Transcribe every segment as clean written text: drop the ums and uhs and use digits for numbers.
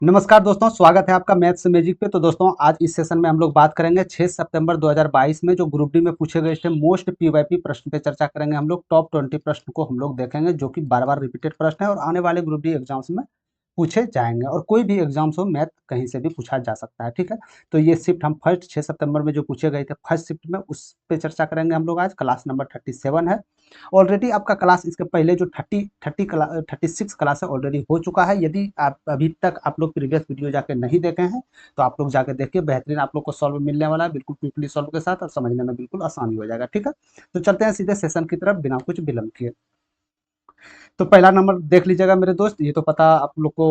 नमस्कार दोस्तों, स्वागत है आपका मैथ्स मैजिक पे। तो दोस्तों आज इस सेशन में हम लोग बात करेंगे 6 सितंबर 2022 में जो ग्रुप डी में पूछे गए थे मोस्ट पीवाईपी प्रश्न पे चर्चा करेंगे। हम लोग टॉप 20 प्रश्न को हम लोग देखेंगे जो कि बार बार रिपीटेड प्रश्न है और आने वाले ग्रुप डी एग्जाम्स में पूछे जाएंगे और कोई भी एग्जाम्स हो मैथ कहीं से भी पूछा जा सकता है। ठीक है, तो ये शिफ्ट हम फर्स्ट 6 सितंबर में जो पूछे गए थे फर्स्ट शिफ्ट में उस पे चर्चा करेंगे। हम लोग आज क्लास नंबर 37 है। ऑलरेडी आपका क्लास इसके पहले जो 36 क्लास है ऑलरेडी हो चुका है। यदि आप अभी तक आप लोग प्रीवियस वीडियो जाके नहीं देखे हैं तो आप लोग जाके देखिए, बेहतरीन आप लोग को सॉल्व मिलने वाला है, बिल्कुल क्विकली सॉल्व के साथ और समझने में बिल्कुल आसानी हो जाएगा। ठीक है, तो चलते हैं सीधे सेशन की तरफ बिना कुछ विलंब किए। तो पहला नंबर देख लीजिएगा मेरे दोस्त, ये तो पता आप लोग को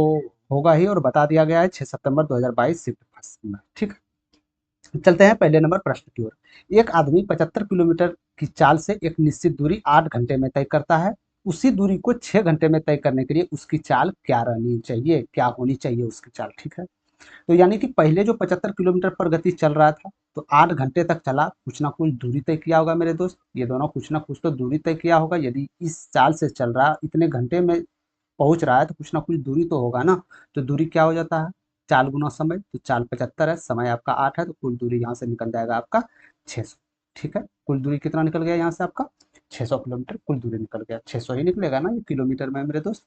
होगा ही और बता दिया गया है 6 सितंबर 2022 शिफ्ट फर्स्ट में। ठीक है, चलते हैं पहले नंबर प्रश्न की ओर। एक आदमी 75 किलोमीटर की चाल से एक निश्चित दूरी 8 घंटे में तय करता है। उसी दूरी को 6 घंटे में तय करने के लिए उसकी चाल क्या रहनी चाहिए, क्या होनी चाहिए उसकी चाल। ठीक है, तो यानी कि पहले जो 75 किलोमीटर पर गति चल रहा था तो 8 घंटे तक चला, कुछ ना कुछ दूरी तय किया होगा मेरे दोस्त। ये दोनों कुछ ना कुछ तो दूरी तय किया होगा। यदि इस चाल से चल रहा इतने घंटे में पहुंच रहा है तो कुछ ना कुछ दूरी तो होगा ना। तो दूरी क्या हो जाता है, चाल गुना समय। तो चाल 75 है, समय आपका 8 है, तो कुल दूरी यहाँ से निकल जाएगा आपका 600। ठीक है, कुल दूरी कितना निकल गया यहाँ से आपका 600 किलोमीटर कुल दूरी निकल गया। 600 ही निकलेगा ना, ये किलोमीटर में मेरे दोस्त।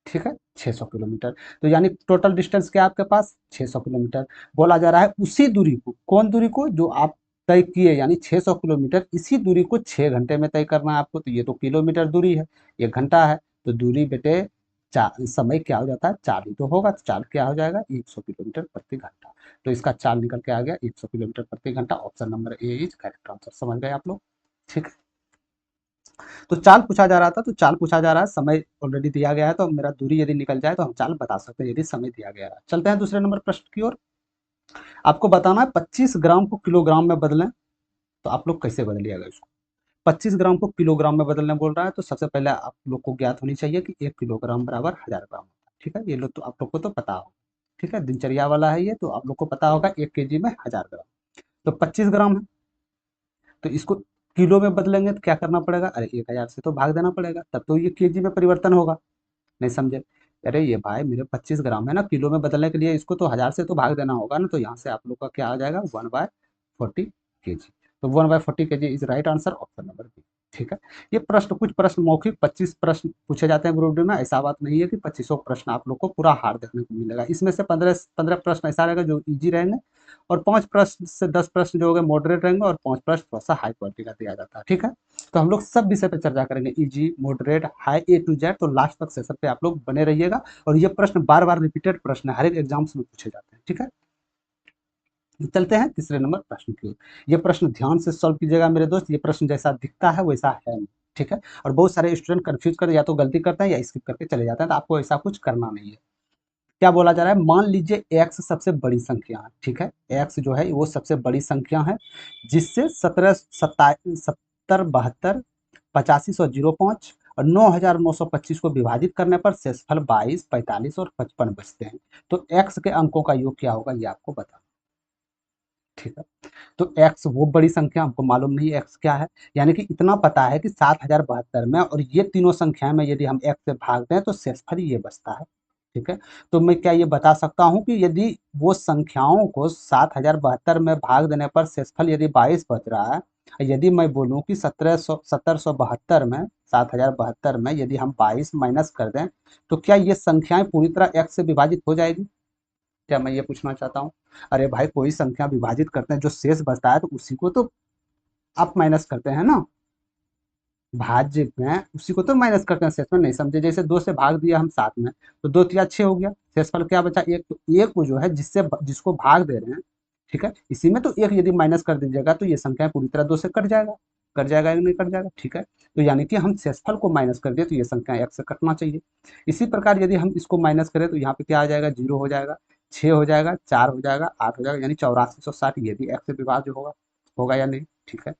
ठीक है, 600 किलोमीटर। तो यानी टोटल डिस्टेंस क्या है आपके पास 600 किलोमीटर। बोला जा रहा है उसी दूरी को, कौन दूरी को, जो आप तय किए यानी 600 किलोमीटर, इसी दूरी को 6 घंटे में तय करना है आपको। तो ये तो किलोमीटर दूरी है, 1 घंटा है। तो दूरी बेटे समय क्या हो जाता है, चाल ही तो होगा। तो चाल क्या हो जाएगा 100 किलोमीटर प्रति घंटा। तो इसका चाल निकल के आ गया 100 किलोमीटर प्रति घंटा। Option number A is correct answer. समझ गए आप लोग। ठीक है, तो चाल पूछा जा रहा था, तो चाल पूछा जा रहा है, समय ऑलरेडी दिया गया है, तो मेरा दूरी यदि निकल जाए तो हम चाल बता सकते हैं यदि समय दिया गया है। चलते हैं दूसरे नंबर प्रश्न की ओर। आपको बताना है 25 ग्राम को किलोग्राम में बदलें, तो आप लोग कैसे बदलिएगा इसको। 25 ग्राम को किलोग्राम में बदलने बोल रहा है, तो सबसे पहले आप लोग को ज्ञात होनी चाहिए कि 1 किलोग्राम बराबर 1000 ग्राम होता है। ठीक है, ये लोग तो आप लोग को तो पता होगा। ठीक है, दिनचर्या वाला है ये, तो आप लोग को पता होगा 1 केजी में 1000 ग्राम। तो 25 ग्राम है, तो इसको किलो में बदलेंगे तो क्या करना पड़ेगा, अरे 1000 से तो भाग देना पड़ेगा, तब तो ये केजी में परिवर्तन होगा। नहीं समझे, अरे ये भाई मेरे 25 ग्राम है ना, किलो में बदलने के लिए इसको तो 1000 से तो भाग देना होगा ना। तो यहाँ से आप लोग का क्या आ जाएगा 1/40 केजी। तो 1/40 KG is right answer, option number B. ठीक है, ये प्रश्न कुछ प्रश्न मौखिक 25 प्रश्न पूछे जाते हैं ग्रुप डी में। ऐसा बात नहीं है कि 25 प्रश्न आप लोग को पूरा हार देखने को मिलेगा। इसमें से 15 प्रश्न ऐसा रहेगा जो इजी रहेंगे और 5 से 10 प्रश्न जो होंगे मॉडरेट रहेंगे और 5 प्रश्न थोड़ा सा हाई क्वालिटी का दिया जाता है। ठीक है, तो हम लोग सब विषय पे चर्चा करेंगे, easy moderate high A to Z. तो लास्ट तक सेशन पे आप लोग बने रहिएगा और ये प्रश्न बार बार रिपीटेड प्रश्न हर एक एग्जाम्स में पूछे जाते हैं। ठीक है, चलते हैं तीसरे नंबर प्रश्न की ओर। ये प्रश्न ध्यान से सॉल्व कीजिएगा मेरे दोस्त, ये प्रश्न जैसा दिखता है वैसा है नहीं। ठीक है, और बहुत सारे स्टूडेंट कंफ्यूज कर या तो गलती करते हैं या स्किप करके चले जाते हैं, तो आपको ऐसा कुछ करना नहीं है। क्या बोला जा रहा है, मान लीजिए एक्स सबसे बड़ी संख्या है। ठीक है, एक्स जो है वो सबसे बड़ी संख्या है जिससे 70 8505 और 9925 को विभाजित करने पर शेषफल 22 45 और 55 बचते हैं। तो एक्स के अंकों का योग क्या होगा ये आपको बता। ठीक है, तो एक्स वो बड़ी संख्या हमको मालूम नहीं एक्स क्या है, यानी कि इतना पता है कि 7072 में और ये तीनों संख्याएं में यदि हम एक्स से भाग दें तो शेषफल ये बचता है। ठीक है, तो मैं क्या ये बता सकता हूँ कि यदि वो संख्याओं को 7072 में भाग देने पर शेषफल यदि 22 बच रहा है, यदि मैं बोलूँ कि 1772 में 7072 में यदि हम 22 माइनस कर दें तो क्या ये संख्याएं पूरी तरह एक्स से विभाजित हो जाएगी, क्या मैं ये पूछना चाहता हूँ। अरे भाई कोई संख्या विभाजित करते हैं जो शेष बचता है तो उसी को तो आप माइनस करते हैं ना, भाज्य में उसी को तो माइनस करते हैं शेष में। नहीं समझे, जैसे 2 से भाग दिया हम 7 में तो 2 तिया 6 हो गया, शेषफल क्या बचा 1। तो 1 को जो है जिसको भाग दे रहे हैं, ठीक है, इसी में तो 1 यदि माइनस कर दीजिएगा तो ये संख्या पूरी तरह 2 से कट जाएगा या नहीं कट जाएगा। ठीक है, तो यानी कि हम शेषफल को माइनस कर दिए तो ये संख्या 1 से कटना चाहिए। इसी प्रकार यदि हम इसको माइनस करें तो यहाँ पे क्या आ जाएगा 0 हो जाएगा, 6 हो जाएगा, 4 हो जाएगा, 8 हो जाएगा, यानी 8460 ये भी 1 से विभाज्य होगा, होगा या नहीं। ठीक है,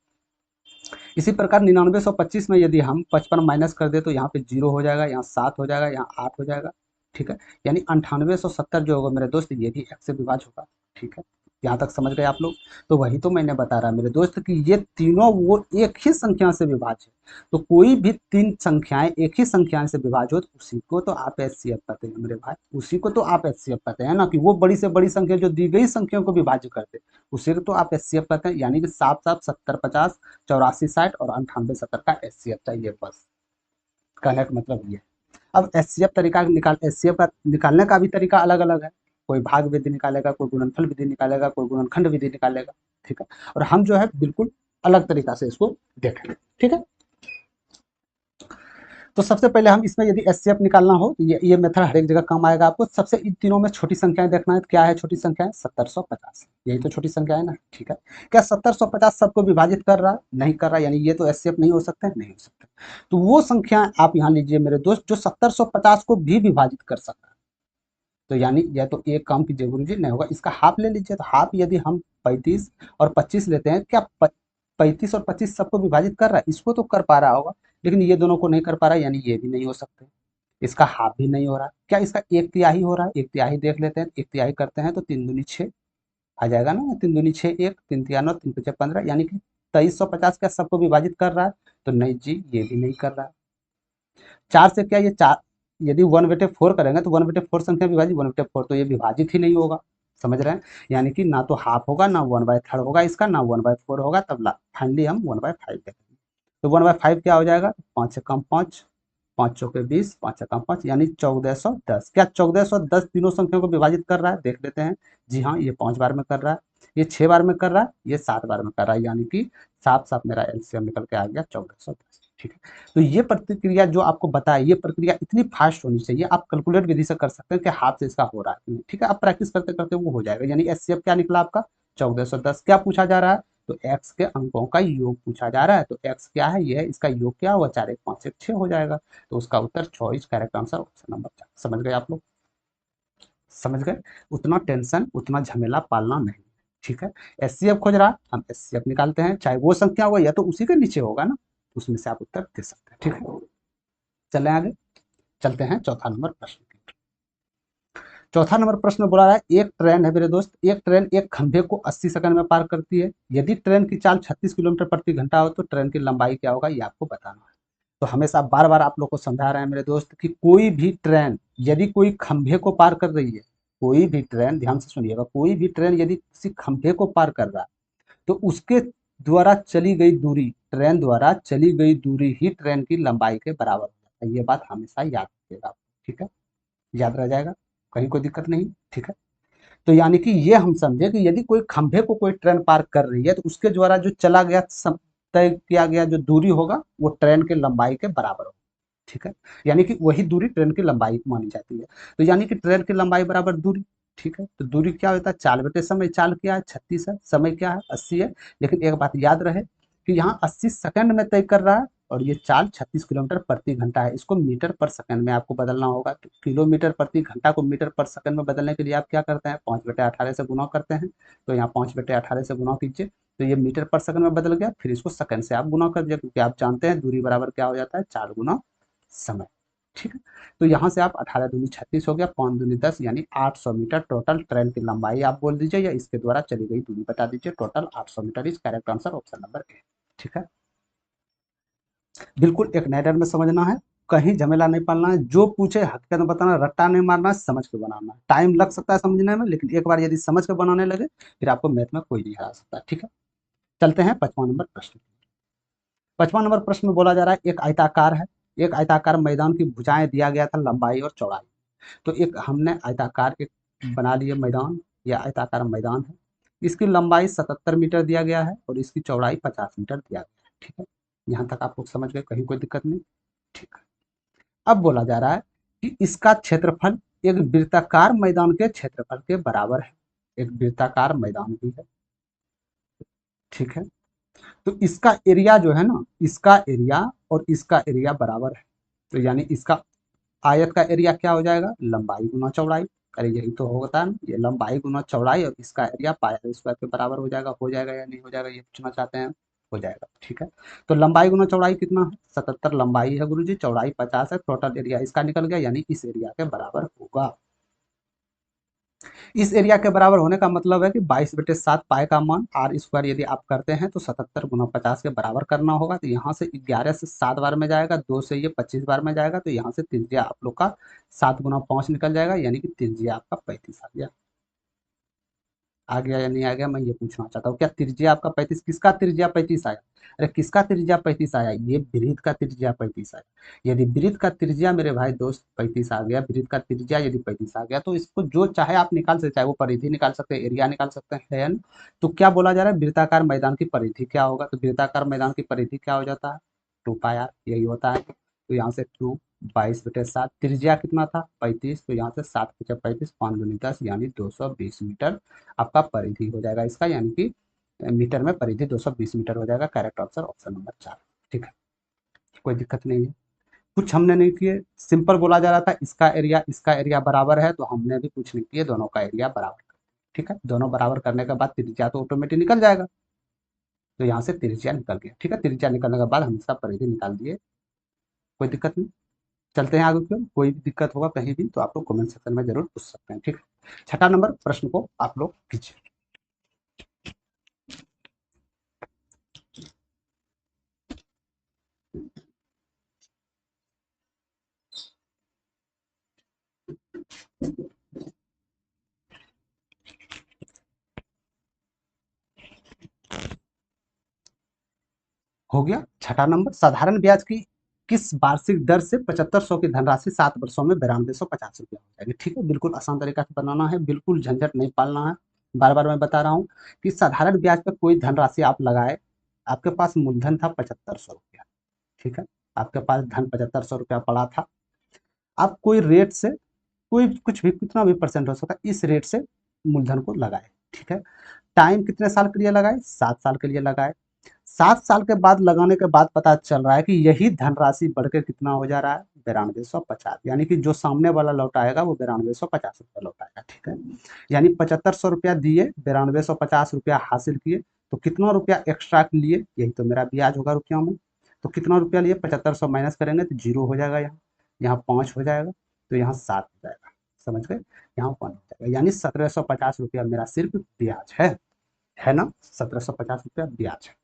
इसी प्रकार 9925 में यदि हम 55 माइनस कर दे तो यहाँ पे 0 हो जाएगा, यहाँ 7 हो जाएगा, यहाँ 8 हो जाएगा। ठीक है, यानी 9870 जो होगा मेरे दोस्त ये भी 1 से विभाज्य होगा। ठीक है, यहाँ तक समझ गए आप लोग। तो वही तो मैंने बता रहा मेरे दोस्त कि ये तीनों वो एक ही संख्या से विभाज्य है। तो कोई भी तीन संख्याएं एक ही संख्या से विभाज्य हो तो उसी को तो आप एचसीएफ कहते हैं मेरे भाई, उसी को तो आप एचसीएफ कहते हैं ना, कि वो बड़ी से बड़ी संख्या जो दी गई संख्या को विभाज्य करते हैं उसी को तो आप एचसीएफ कहते हैं। यानी कि 7 7 70 50 84 60 और 98 70 का एचसीएफ चाहिए बस। कहने का मतलब ये। अब एचसीएफ तरीका निकाल एचसीएफ का निकालने का भी तरीका अलग अलग है। कोई भाग विधि निकालेगा, कोई गुणनफल विधि निकालेगा, कोई गुणनखंड विधि निकालेगा। ठीक है, और हम जो है बिल्कुल अलग तरीका से इसको देखेंगे। ठीक है, तो सबसे पहले हम इसमें यदि एचसीएफ निकालना हो तो ये मेथड हर एक जगह काम आएगा आपको। सबसे इन तीनों में छोटी संख्याएं देखना है, क्या है छोटी संख्याएं? 1750, यही तो छोटी संख्या है ना। ठीक है, क्या 1750 सबको विभाजित कर रहा है? नहीं कर रहा, यानी ये तो एचसीएफ नहीं हो सकता है, नहीं हो सकता। तो वो संख्या आप यहाँ लीजिए मेरे दोस्त जो 1750 को भी विभाजित कर सकता है। तो यानी या तो एक काम कीजिए गुरुजी, नहीं होगा इसका हाफ ले लीजिए। तो हाफ यदि हम 35 और 25 लेते हैं, क्या 35 और 25 सबको विभाजित कर रहा है? इसको तो कर पा रहा होगा, लेकिन ये दोनों को नहीं कर पा रहा है, यानी ये भी नहीं हो सकते। इसका हाफ भी नहीं हो रहा, क्या इसका एक तिहाई हो रहा है? एक तिहाई देख लेते हैं, एक तिहाई करते हैं तो 3 दूनी 6 आ जाएगा ना। 3 दूनी 6 1, 3 तिया 9, 3 पचे 15, यानी कि 2350 क्या सबको विभाजित कर रहा है? तो नहीं जी, ये भी नहीं कर रहा है। 4 से क्या ये 4 यदि 1/4 करेंगे तो 1/4 संख्या विभाजित 1/4, तो ये विभाजित ही नहीं होगा। समझ रहे हैं? यानी कि ना तो हाफ होगा, ना 1/3 होगा इसका, ना 1/4 होगा। तब फाइनली हम 1/5 देखेंगे। तो 1/5 क्या हो जाएगा? 5 से कम 5, 5 चौके 20, 5 से कम 5, यानी 1410। क्या 1410 तीनों संख्याओं को विभाजित कर रहा है? देख लेते हैं। जी हाँ, ये 5 बार में कर रहा है, ये 6 बार में कर रहा है, ये 7 बार में कर रहा है, यानी कि साफ साफ मेरा एलसीएम निकल के आ गया 1410। ठीक है, तो ये प्रतिक्रिया जो आपको बताया, ये प्रक्रिया इतनी फास्ट होनी चाहिए। आप कैलकुलेट विधि से कर सकते हैं कि हाथ से इसका हो रहा है। ठीक है, आप प्रैक्टिस करते करते वो हो जाएगा। यानी एचसीएफ क्या निकला आपका? 1410। क्या पूछा जा रहा है? तो x के अंकों का योग पूछा जा रहा है। तो x क्या है? ये है, इसका योग क्या होगा? 4 1 5 1 6 हो जाएगा। तो उसका उत्तर 24, करेक्ट आंसर ऑप्शन नंबर 4। समझ गए आप लोग? समझ गए? उतना टेंशन, उतना झमेला पालना नहीं। ठीक है, एचसीएफ खोज रहा, हम एचसीएफ निकालते हैं, चाहे वो संख्या होगा या तो उसी के नीचे होगा ना, उसमें से आप उत्तर दे सकते हैं। ठीक है, चलें आगे, चलते हैं चौथा नंबर प्रश्न। चौथा नंबर प्रश्न बोला रहा है, एक ट्रेन है मेरे दोस्त, एक ट्रेन एक खंभे को 80 सेकंड में पार करती है। यदि ट्रेन की चाल 36 किलोमीटर प्रति घंटा हो तो ट्रेन की लंबाई क्या होगा, ये आपको बताना है। तो हमेशा बार बार आप लोग को समझा रहे हैं मेरे दोस्त कि कोई भी ट्रेन यदि कोई खंभे को पार कर रही है, कोई भी ट्रेन, ध्यान से सुनिएगा, कोई भी ट्रेन यदि किसी खंभे को पार कर रहा है तो उसके द्वारा चली गई दूरी, ट्रेन द्वारा चली गई दूरी ही ट्रेन की लंबाई के बराबर हो जाता है। ये बात हमेशा याद रखिएगा। ठीक है, याद रह जाएगा, कहीं कोई दिक्कत नहीं। ठीक है, तो यानी कि ये हम समझे कि यदि कोई खंभे को कोई ट्रेन पार कर रही है तो उसके द्वारा जो चला गया तय किया गया जो दूरी होगा वो ट्रेन के लंबाई के बराबर होगा। ठीक है, यानी कि वही दूरी ट्रेन की लंबाई मानी जाती है। तो यानी कि ट्रेन की लंबाई बराबर दूरी। ठीक है, तो दूरी क्या होता है? चाल बटे समय। चाल क्या है? 36 है। समय क्या है? 80 है। लेकिन एक बात याद रहे कि यहाँ 80 सेकंड में तय कर रहा है और ये चाल 36 किलोमीटर प्रति घंटा है। इसको मीटर पर सेकंड में आपको बदलना होगा। तो किलोमीटर प्रति घंटा को मीटर पर सेकंड में बदलने के लिए आप क्या करते हैं? 5/18 से गुना करते हैं। तो यहाँ 5/18 से गुना कीजिए तो ये मीटर पर सेकंड में बदल गया। फिर इसको सेकंड से आप गुना कर दीजिए, क्योंकि आप जानते हैं दूरी बराबर क्या हो जाता है? 4 गुना समय। ठीक है, तो यहाँ से आप 18 दूनी 36 हो गया, 5 दूनी 10, यानी 800 मीटर टोटल ट्रेन की लंबाई आप बोल दीजिए, या इसके द्वारा चली गई दूरी बता दीजिए। Total 800 metre is correct answer option number A. ठीक है, बिल्कुल एक नैडर में समझना है, कहीं झमेला नहीं पालना है। जो पूछे हकीकत में बताना, रट्टा नहीं मारना है, समझ के बनाना है। टाइम लग सकता है समझने में, लेकिन एक बार यदि समझ के बनाने लगे फिर आपको मैथ में कोई नहीं हरा सकता। ठीक है, चलते हैं 55 नंबर प्रश्न। 55 नंबर प्रश्न में बोला जा रहा है, एक आयताकार है, एक आयताकार मैदान की भुजाएं दिया गया था लंबाई और चौड़ाई। तो एक हमने आयताकार एक बना लिए मैदान, या आयताकार मैदान है। इसकी लंबाई 77 मीटर दिया गया है और इसकी चौड़ाई 50 मीटर दिया गया है। ठीक है, यहाँ तक आप लोग समझ गए, कहीं कोई दिक्कत नहीं। ठीक है, अब बोला जा रहा है कि इसका क्षेत्रफल एक वृत्ताकार मैदान के क्षेत्रफल के बराबर है। एक वृत्ताकार मैदान भी है। ठीक है, तो इसका एरिया जो है ना, इसका एरिया और इसका एरिया बराबर है। तो यानी इसका आयत का एरिया क्या हो जाएगा? लंबाई गुना चौड़ाई। अरे यही तो होता है ना, ये लंबाई गुना चौड़ाई और इसका एरिया पाई स्क्वायर के बराबर हो जाएगा। हो जाएगा या नहीं हो जाएगा, ये पूछना चाहते हैं? हो जाएगा। ठीक है, तो लंबाई गुना चौड़ाई कितना है? 77 लंबाई है गुरुजी, चौड़ाई 50 है। टोटल एरिया इसका निकल गया, यानी इस एरिया के बराबर होगा। इस एरिया के बराबर होने का मतलब है कि 22/7 पाई का मान आर स्क्वायर यदि आप करते हैं तो 77 गुना 50 के बराबर करना होगा। तो यहाँ से 11 से 7 बार में जाएगा, 2 से ये 25 बार में जाएगा, तो यहाँ से त्रिज्या आप लोग का 7 गुना 5 निकल जाएगा, यानी कि त्रिज्या आपका 35 आ गया। आ गया या नहीं आ गया, मैं ये पूछना चाहता हूँ, क्या त्रिज्या आपका 35, किसका त्रिज्या 35 आया? अरे किसका त्रिज्या 35 आया? ये वृत्त का त्रिज्या 35 आया। यदि वृत्त का त्रिज्या मेरे भाई दोस्त 35 आ गया, वृत्त का त्रिज्या यदि 35 आ गया, तो इसको जो चाहे आप निकाल सकते, चाहे वो परिधि निकाल सकते हैं, एरिया निकाल सकते हैं, है ना? तो क्या बोला जा रहा है, वृत्ताकार मैदान की परिधि क्या होगा? तो वृत्ताकार मैदान की परिधि क्या हो जाता है? 2 पाई आर, यही होता है। तो यहाँ से 22/7, त्रिज्या कितना था? 35, तो यहाँ से 7×5 = 35, 5×10 यानी 220 मीटर आपका परिधि हो जाएगा इसका, यानी कि मीटर में परिधि 220 मीटर हो जाएगा। Correct answer option number 4। ठीक है, कोई दिक्कत नहीं है। कुछ हमने नहीं किए, सिंपल बोला जा रहा था इसका एरिया बराबर है, तो हमने भी कुछ नहीं किए, दोनों का एरिया बराबर। ठीक है, दोनों बराबर करने के बाद त्रिज्या तो ऑटोमेटिक निकल जाएगा। तो यहाँ से त्रिज्या निकल गया। ठीक है, त्रिज्या निकलने के बाद हम इसका परिधि निकाल दिए, कोई दिक्कत नहीं। चलते हैं आगे की ओर। कोई भी दिक्कत होगा कहीं भी तो आप लोग कमेंट सेक्शन में जरूर पूछ सकते हैं। ठीक है, छठा नंबर प्रश्न को आप लोग कीजिए। हो गया छठा नंबर, साधारण ब्याज की किस वार्षिक दर से 7500 की धनराशि 7 वर्षों में 9250 रुपया हो जाएगी। ठीक है, बिल्कुल आसान तरीका से बनाना है, बिल्कुल झंझट नहीं पालना है। बार बार मैं बता रहा हूँ कि साधारण ब्याज पर कोई धनराशि आप लगाए, आपके पास मूलधन था 7500 रुपया। ठीक है, आपके पास धन 7500 रुपया पड़ा था, आप कोई रेट से, कोई कुछ भी कितना भी परसेंट हो सकता है, इस रेट से मूलधन को लगाए। ठीक है, टाइम कितने साल के लिए लगाए? 7 साल के लिए लगाए। 7 साल के बाद लगाने के बाद पता चल रहा है कि यही धनराशि बढ़ के कितना हो जा रहा है? 9250, यानी कि जो सामने वाला लौटाएगा वो 9250 रुपया लौटाएगा। ठीक है, यानी 7500 रुपया दिए, 9250 रुपया हासिल किए, तो कितना रुपया एक्स्ट्रा लिए? यही तो मेरा ब्याज होगा रुपया में। तो कितना रुपया लिए? 7500 माइनस करेंगे तो 0 हो जाएगा, यहाँ यहाँ 5 हो जाएगा, तो यहाँ 7 हो जाएगा। समझ गए, यहाँ 1 हो जाएगा, यानी 1750 रुपया मेरा सिर्फ ब्याज है ना? 1750 रुपया ब्याज है।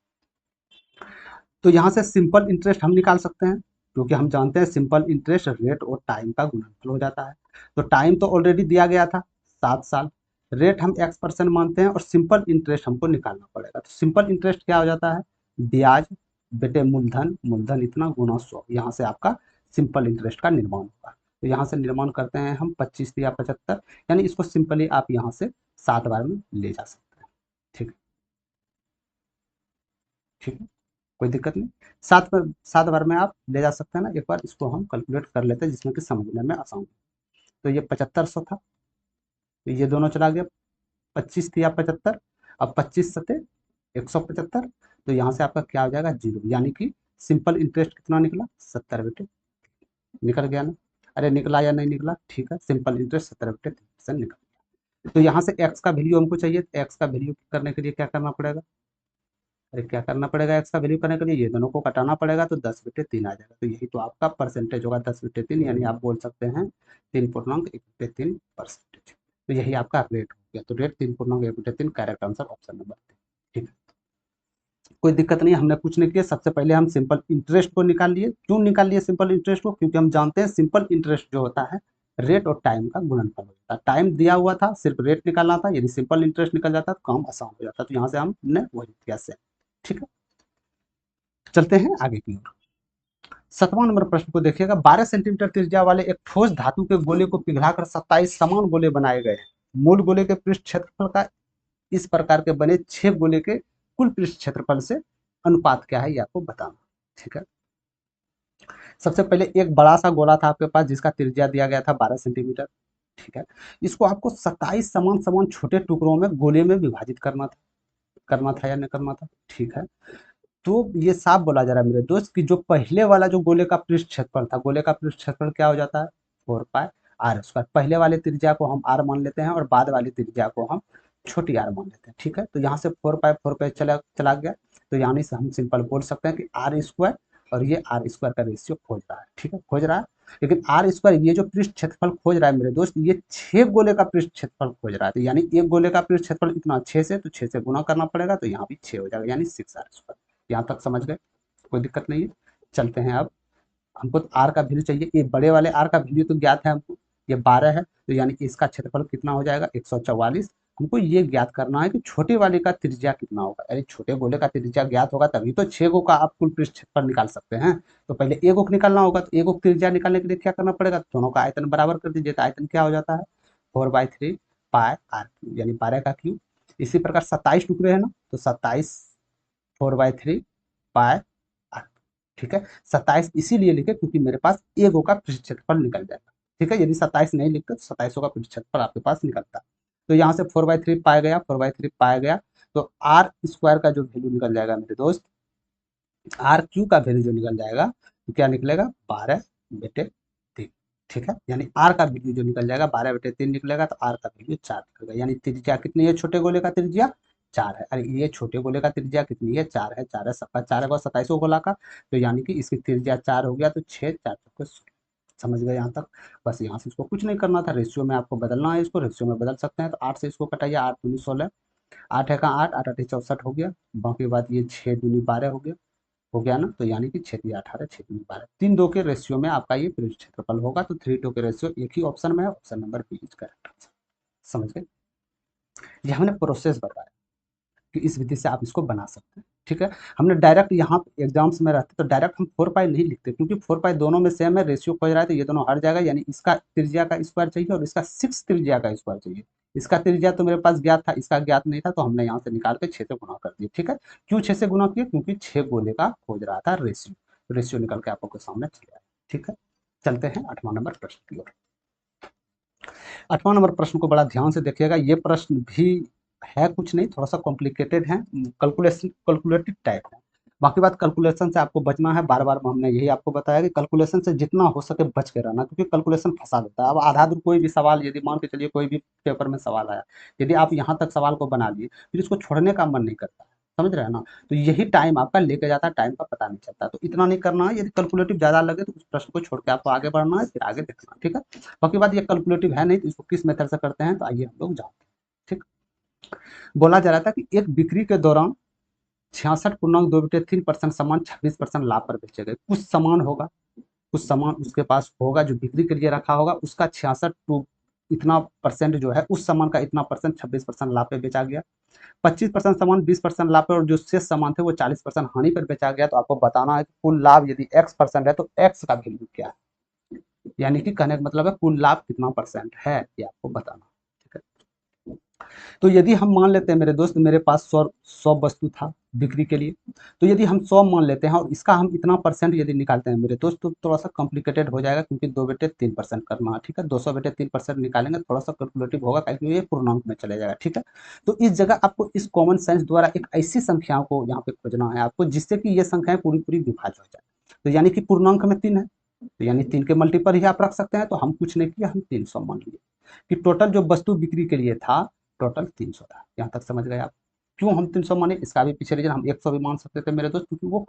तो यहाँ से सिंपल इंटरेस्ट हम निकाल सकते हैं, क्योंकि हम जानते हैं सिंपल इंटरेस्ट रेट और टाइम का गुणनफल हो जाता है। तो टाइम तो ऑलरेडी दिया गया था 7 साल, रेट हम X% मानते हैं और सिंपल इंटरेस्ट हमको निकालना पड़ेगा। तो सिंपल इंटरेस्ट क्या हो जाता है? ब्याज बेटे मूलधन, मूलधन इतना गुना 100, यहाँ से आपका सिंपल इंटरेस्ट का निर्माण होगा। तो यहाँ से निर्माण करते हैं हम 25 या 75, यानी इसको सिंपली आप यहाँ से 7 बार में ले जा सकते हैं। ठीक है, ठीक है, कोई दिक्कत नहीं। 7 बार में आप ले जा सकते हैं ना। एक बार इसको हम कैलकुलेट कर लेते हैं जिसमें कि समझने में आसान हो। तो ये 7500 था, तो ये दोनों चला गया, 25 या 75, अब 25 सते 175, तो यहाँ से आपका क्या हो जाएगा? 0, यानी कि सिंपल इंटरेस्ट कितना निकला? 70 बेटे, निकल गया ना? अरे निकला या नहीं निकला? ठीक है, सिंपल इंटरेस्ट 70/3% निकल गया। तो यहाँ से एक्स का वैल्यू हमको चाहिए, एक्स का वैल्यू करने के लिए क्या करना पड़ेगा? अरे क्या करना पड़ेगा एक्स का वैल्यू करने के लिए? ये दोनों को घटाना पड़ेगा, तो 10/3 आ जाएगा। तो यही तो आपका परसेंटेज होगा, 10/3, यानी आप बोल सकते हैं 3.1/3%। तो यही आपका रेट हो गया। तो rate 3.1/3, correct answer option number 3। ठीक है, कोई दिक्कत नहीं, हमने कुछ नहीं किया। सबसे पहले हम सिंपल इंटरेस्ट को निकाल लिए। क्यों निकाल लिए सिंपल इंटरेस्ट को? क्योंकि हम जानते हैं सिंपल इंटरेस्ट जो होता है रेट और टाइम का गुणनफल होता है। टाइम दिया हुआ था, सिर्फ रेट निकालना था, यदि सिंपल इंटरेस्ट निकल जाता तो काम आसान हो जाता। तो यहाँ से हमने वही किया सेम। ठीक है, चलते हैं आगे की ओर। 7वां नंबर प्रश्न को देखिएगा, 12 सेंटीमीटर त्रिज्या वाले एक ठोस धातु के गोले को पिघलाकर 27 समान गोले बनाए गए हैं। मूल गोले के पृष्ठ क्षेत्रफल का इस प्रकार के बने 6 गोले के कुल पृष्ठ क्षेत्रफल से अनुपात क्या है, ये आपको बताना। ठीक है, सबसे पहले एक बड़ा सा गोला था आपके पास जिसका त्रिज्या दिया गया था 12 सेंटीमीटर। ठीक है, इसको आपको 27 समान समान छोटे टुकड़ों में गोले में विभाजित करना था या नहीं करना था। ठीक है, तो ये साफ बोला जा रहा है मेरे दोस्त कि जो पहले वाला जो गोले का पृष्ठ क्षेत्रफल था, गोले का पृष्ठ क्षेत्रफल क्या हो जाता है? 4 पाई r²। पहले वाले त्रिज्या को हम r मान लेते हैं और बाद वाली त्रिज्या को हम छोटी r मान लेते हैं। ठीक है, तो यहाँ से 4 पाई चला चला गया, तो यानी से हम सिंपल बोल सकते हैं कि r² और ये आर स्क्वायर का रेशियो खोज रहा है, ठीक है, खोज रहा है। लेकिन आर स्क्वायर ये जो पृष्ठ क्षेत्रफल खोज रहा है मेरे दोस्त, ये 6 गोले का पृष्ठ क्षेत्रफल खोज रहा है। तो यानी एक गोले का पृष्ठ क्षेत्रफल इतना 6 से, तो 6 से गुना करना पड़ेगा, तो यहाँ भी 6 हो जाएगा, यानी 6 आर स्क्वायर। यहाँ तक समझ गए, कोई दिक्कत नहीं है। चलते हैं अब, हमको आर का वैल्यू चाहिए, ये बड़े वाले आर का वैल्यू तो ज्ञात है हमको, ये 12 है, तो यानी कि इसका क्षेत्रफल कितना हो जाएगा 144। हमको ये ज्ञात करना है कि छोटे वाले का त्रिज्या कितना होगा, यानी छोटे गोले का त्रिज्या ज्ञात होगा तभी तो 6 गो का आप कुल पृष्ठ क्षेत्रफल निकाल सकते हैं। तो पहले एक गो निकालना होगा, तो एक गो त्रिज्या निकालने के लिए क्या करना पड़ेगा, दोनों का आयतन बराबर कर दीजिए, तो आयतन क्या हो जाता है 4/3 पाई आर क्यूब, यानी 12 का क्यूब। इसी प्रकार 27 टुकड़े है ना, तो 27 4/3 पाई आर, ठीक है। 27 इसीलिए लिखे क्योंकि मेरे पास एक गो का पृष्ठ क्षेत्रफल निकल जाएगा, ठीक है। यदि 27 नहीं लिखते तो 27 का पृष्ठ क्षेत्रफल आपके पास निकलता। तो यहाँ से 4/3 पाया गया, 4/3 पाया गया, तो आर स्क्वायर का जो वैल्यू निकल जाएगा मेरे दोस्त, आर क्यू का वैल्यू जो निकल जाएगा, तो क्या निकलेगा 12/3, ठीक है। यानी आर का वैल्यू जो निकल जाएगा 12/3 निकलेगा, तो आर का वैल्यू 4 निकलेगा। यानी त्रिज्या कितनी है छोटे गोले का त्रिज्या 4 है। अरे ये छोटे गोले का त्रिज्या कितनी है 4 है, 4 है, सबका 4 है, 27 गोला का, तो यानी कि इसकी त्रिज्या 4 हो गया, तो 6 4 को समझ गए यहाँ तक। बस यहाँ से इसको कुछ नहीं करना था, रेशियो में आपको बदलना है, इसको रेशियो में बदल सकते हैं। तो 8 से इसको कटाइए, 8 दूनी 16, 8 है का 8, 8 8 64 हो गया, बाकी बात ये 6 दूनी 12 हो गया ना, तो यानी कि 6 3 18 6 3 12, 3 2 के रेशियो में आपका ये पृष्ठ क्षेत्रफल होगा। तो 3 2 के रेशियो एक ही ऑप्शन में है, option number B is correct answer. समझ गए, ये हमने प्रोसेस बताया कि इस विधि से आप इसको बना सकते हैं, ठीक है। हमने डायरेक्ट यहाँ एग्जाम्स में रहते तो डायरेक्ट हम 4 पाई नहीं लिखते, क्योंकि 4 पाई दोनों में सेम है, रेशियो खोज रहा है, तो ये दोनों हट जाएगा, यानी इसका त्रिज्या का स्क्वायर चाहिए और इसका 6 त्रिज्या का स्क्वायर चाहिए। इसका त्रिज्या तो मेरे पास ज्ञात था, इसका ज्ञात नहीं था, तो हमने यहाँ से निकाल के 6 से गुना कर दिया, ठीक है। क्यों 6 से गुना किया, क्योंकि 6 गोले का खोज रहा था रेशियो, रेशियो निकल के आपको सामने चले आया, ठीक है। चलते हैं 8वां नंबर प्रश्न की ओर। 8वां नंबर प्रश्न को बड़ा ध्यान से देखिएगा, ये प्रश्न भी है कुछ नहीं, थोड़ा सा कॉम्प्लिकेटेड है, कैलकुलेटिव टाइप है। बाकी बात कैलकुलेशन से आपको बचना है, बार बार हमने यही आपको बताया कि कैलकुलेशन से जितना हो सके बच के रहना, क्योंकि कैलकुलेशन फंसा देता है। अब आधा दूर कोई भी सवाल यदि मान के चलिए, कोई भी पेपर में सवाल आया, यदि आप यहाँ तक सवाल को बना लिए फिर इसको छोड़ने का मन नहीं करता है, समझ रहे हैं ना, तो यही टाइम आपका लेके जाता है, टाइम का पता नहीं चलता। तो इतना नहीं करना है, यदि कैलकुलेटिव ज्यादा लगे तो उस प्रश्न को छोड़ के आपको आगे बढ़ना है, फिर आगे देखना, ठीक है। बाकी बात ये कैलकुलेटिव है नहीं, तो इसको किस मेथड से करते हैं, तो आइए हम लोग जानते हैं, ठीक। बोला जा रहा था कि एक बिक्री के दौरान 66.2/3% सामान 26% लाभ पर बेचे गए। कुछ सामान होगा, कुछ सामान उसके पास होगा जो बिक्री के लिए रखा होगा, उसका 66 टू इतना परसेंट जो है उस सामान का इतना परसेंट 26% लाभ पे बेचा गया। 25% सामान 20% लाभ पे, और जो शेष सामान थे वो 40% हानि पर बेचा गया। तो आपको बताना है कि कुल लाभ यदि x% है तो x का वैल्यू क्या है, यानी कि कहने का मतलब है कुल लाभ कितना परसेंट है, ये आपको बताना, ठीक है। तो यदि हम मान लेते हैं मेरे दोस्त, मेरे पास 100 वस्तु था बिक्री के लिए, तो यदि हम 100 मान लेते हैं और इसका हम इतना परसेंट यदि निकालते हैं मेरे दोस्त, तो थोड़ा सा कॉम्प्लिकेटेड हो जाएगा, क्योंकि 2/3% करना है, ठीक है। 200/3% निकालेंगे थोड़ा सा कैलकुलेटिव होगा, क्योंकि ये पूर्णांक में चले जाएगा, ठीक है। तो इस जगह आपको इस कॉमन सेंस द्वारा एक ऐसी संख्याओं को यहाँ पे खोजना है आपको, जिससे कि ये संख्याएं पूरी पूरी विभाज्य हो जाए। तो यानी कि पूर्णांक में 3 है, तो यानी 3 के मल्टीपल ही आप रख सकते हैं। तो हम कुछ नहीं किया, हम 300 मान लिए कि टोटल जो वस्तु बिक्री के लिए था टोटल 300 था। यहाँ तक समझ गए आप। क्यों हम 300 माने, इसका भी पीछे रीजन, हम 100 भी मान सकते थे मेरे दोस्त, क्योंकि वो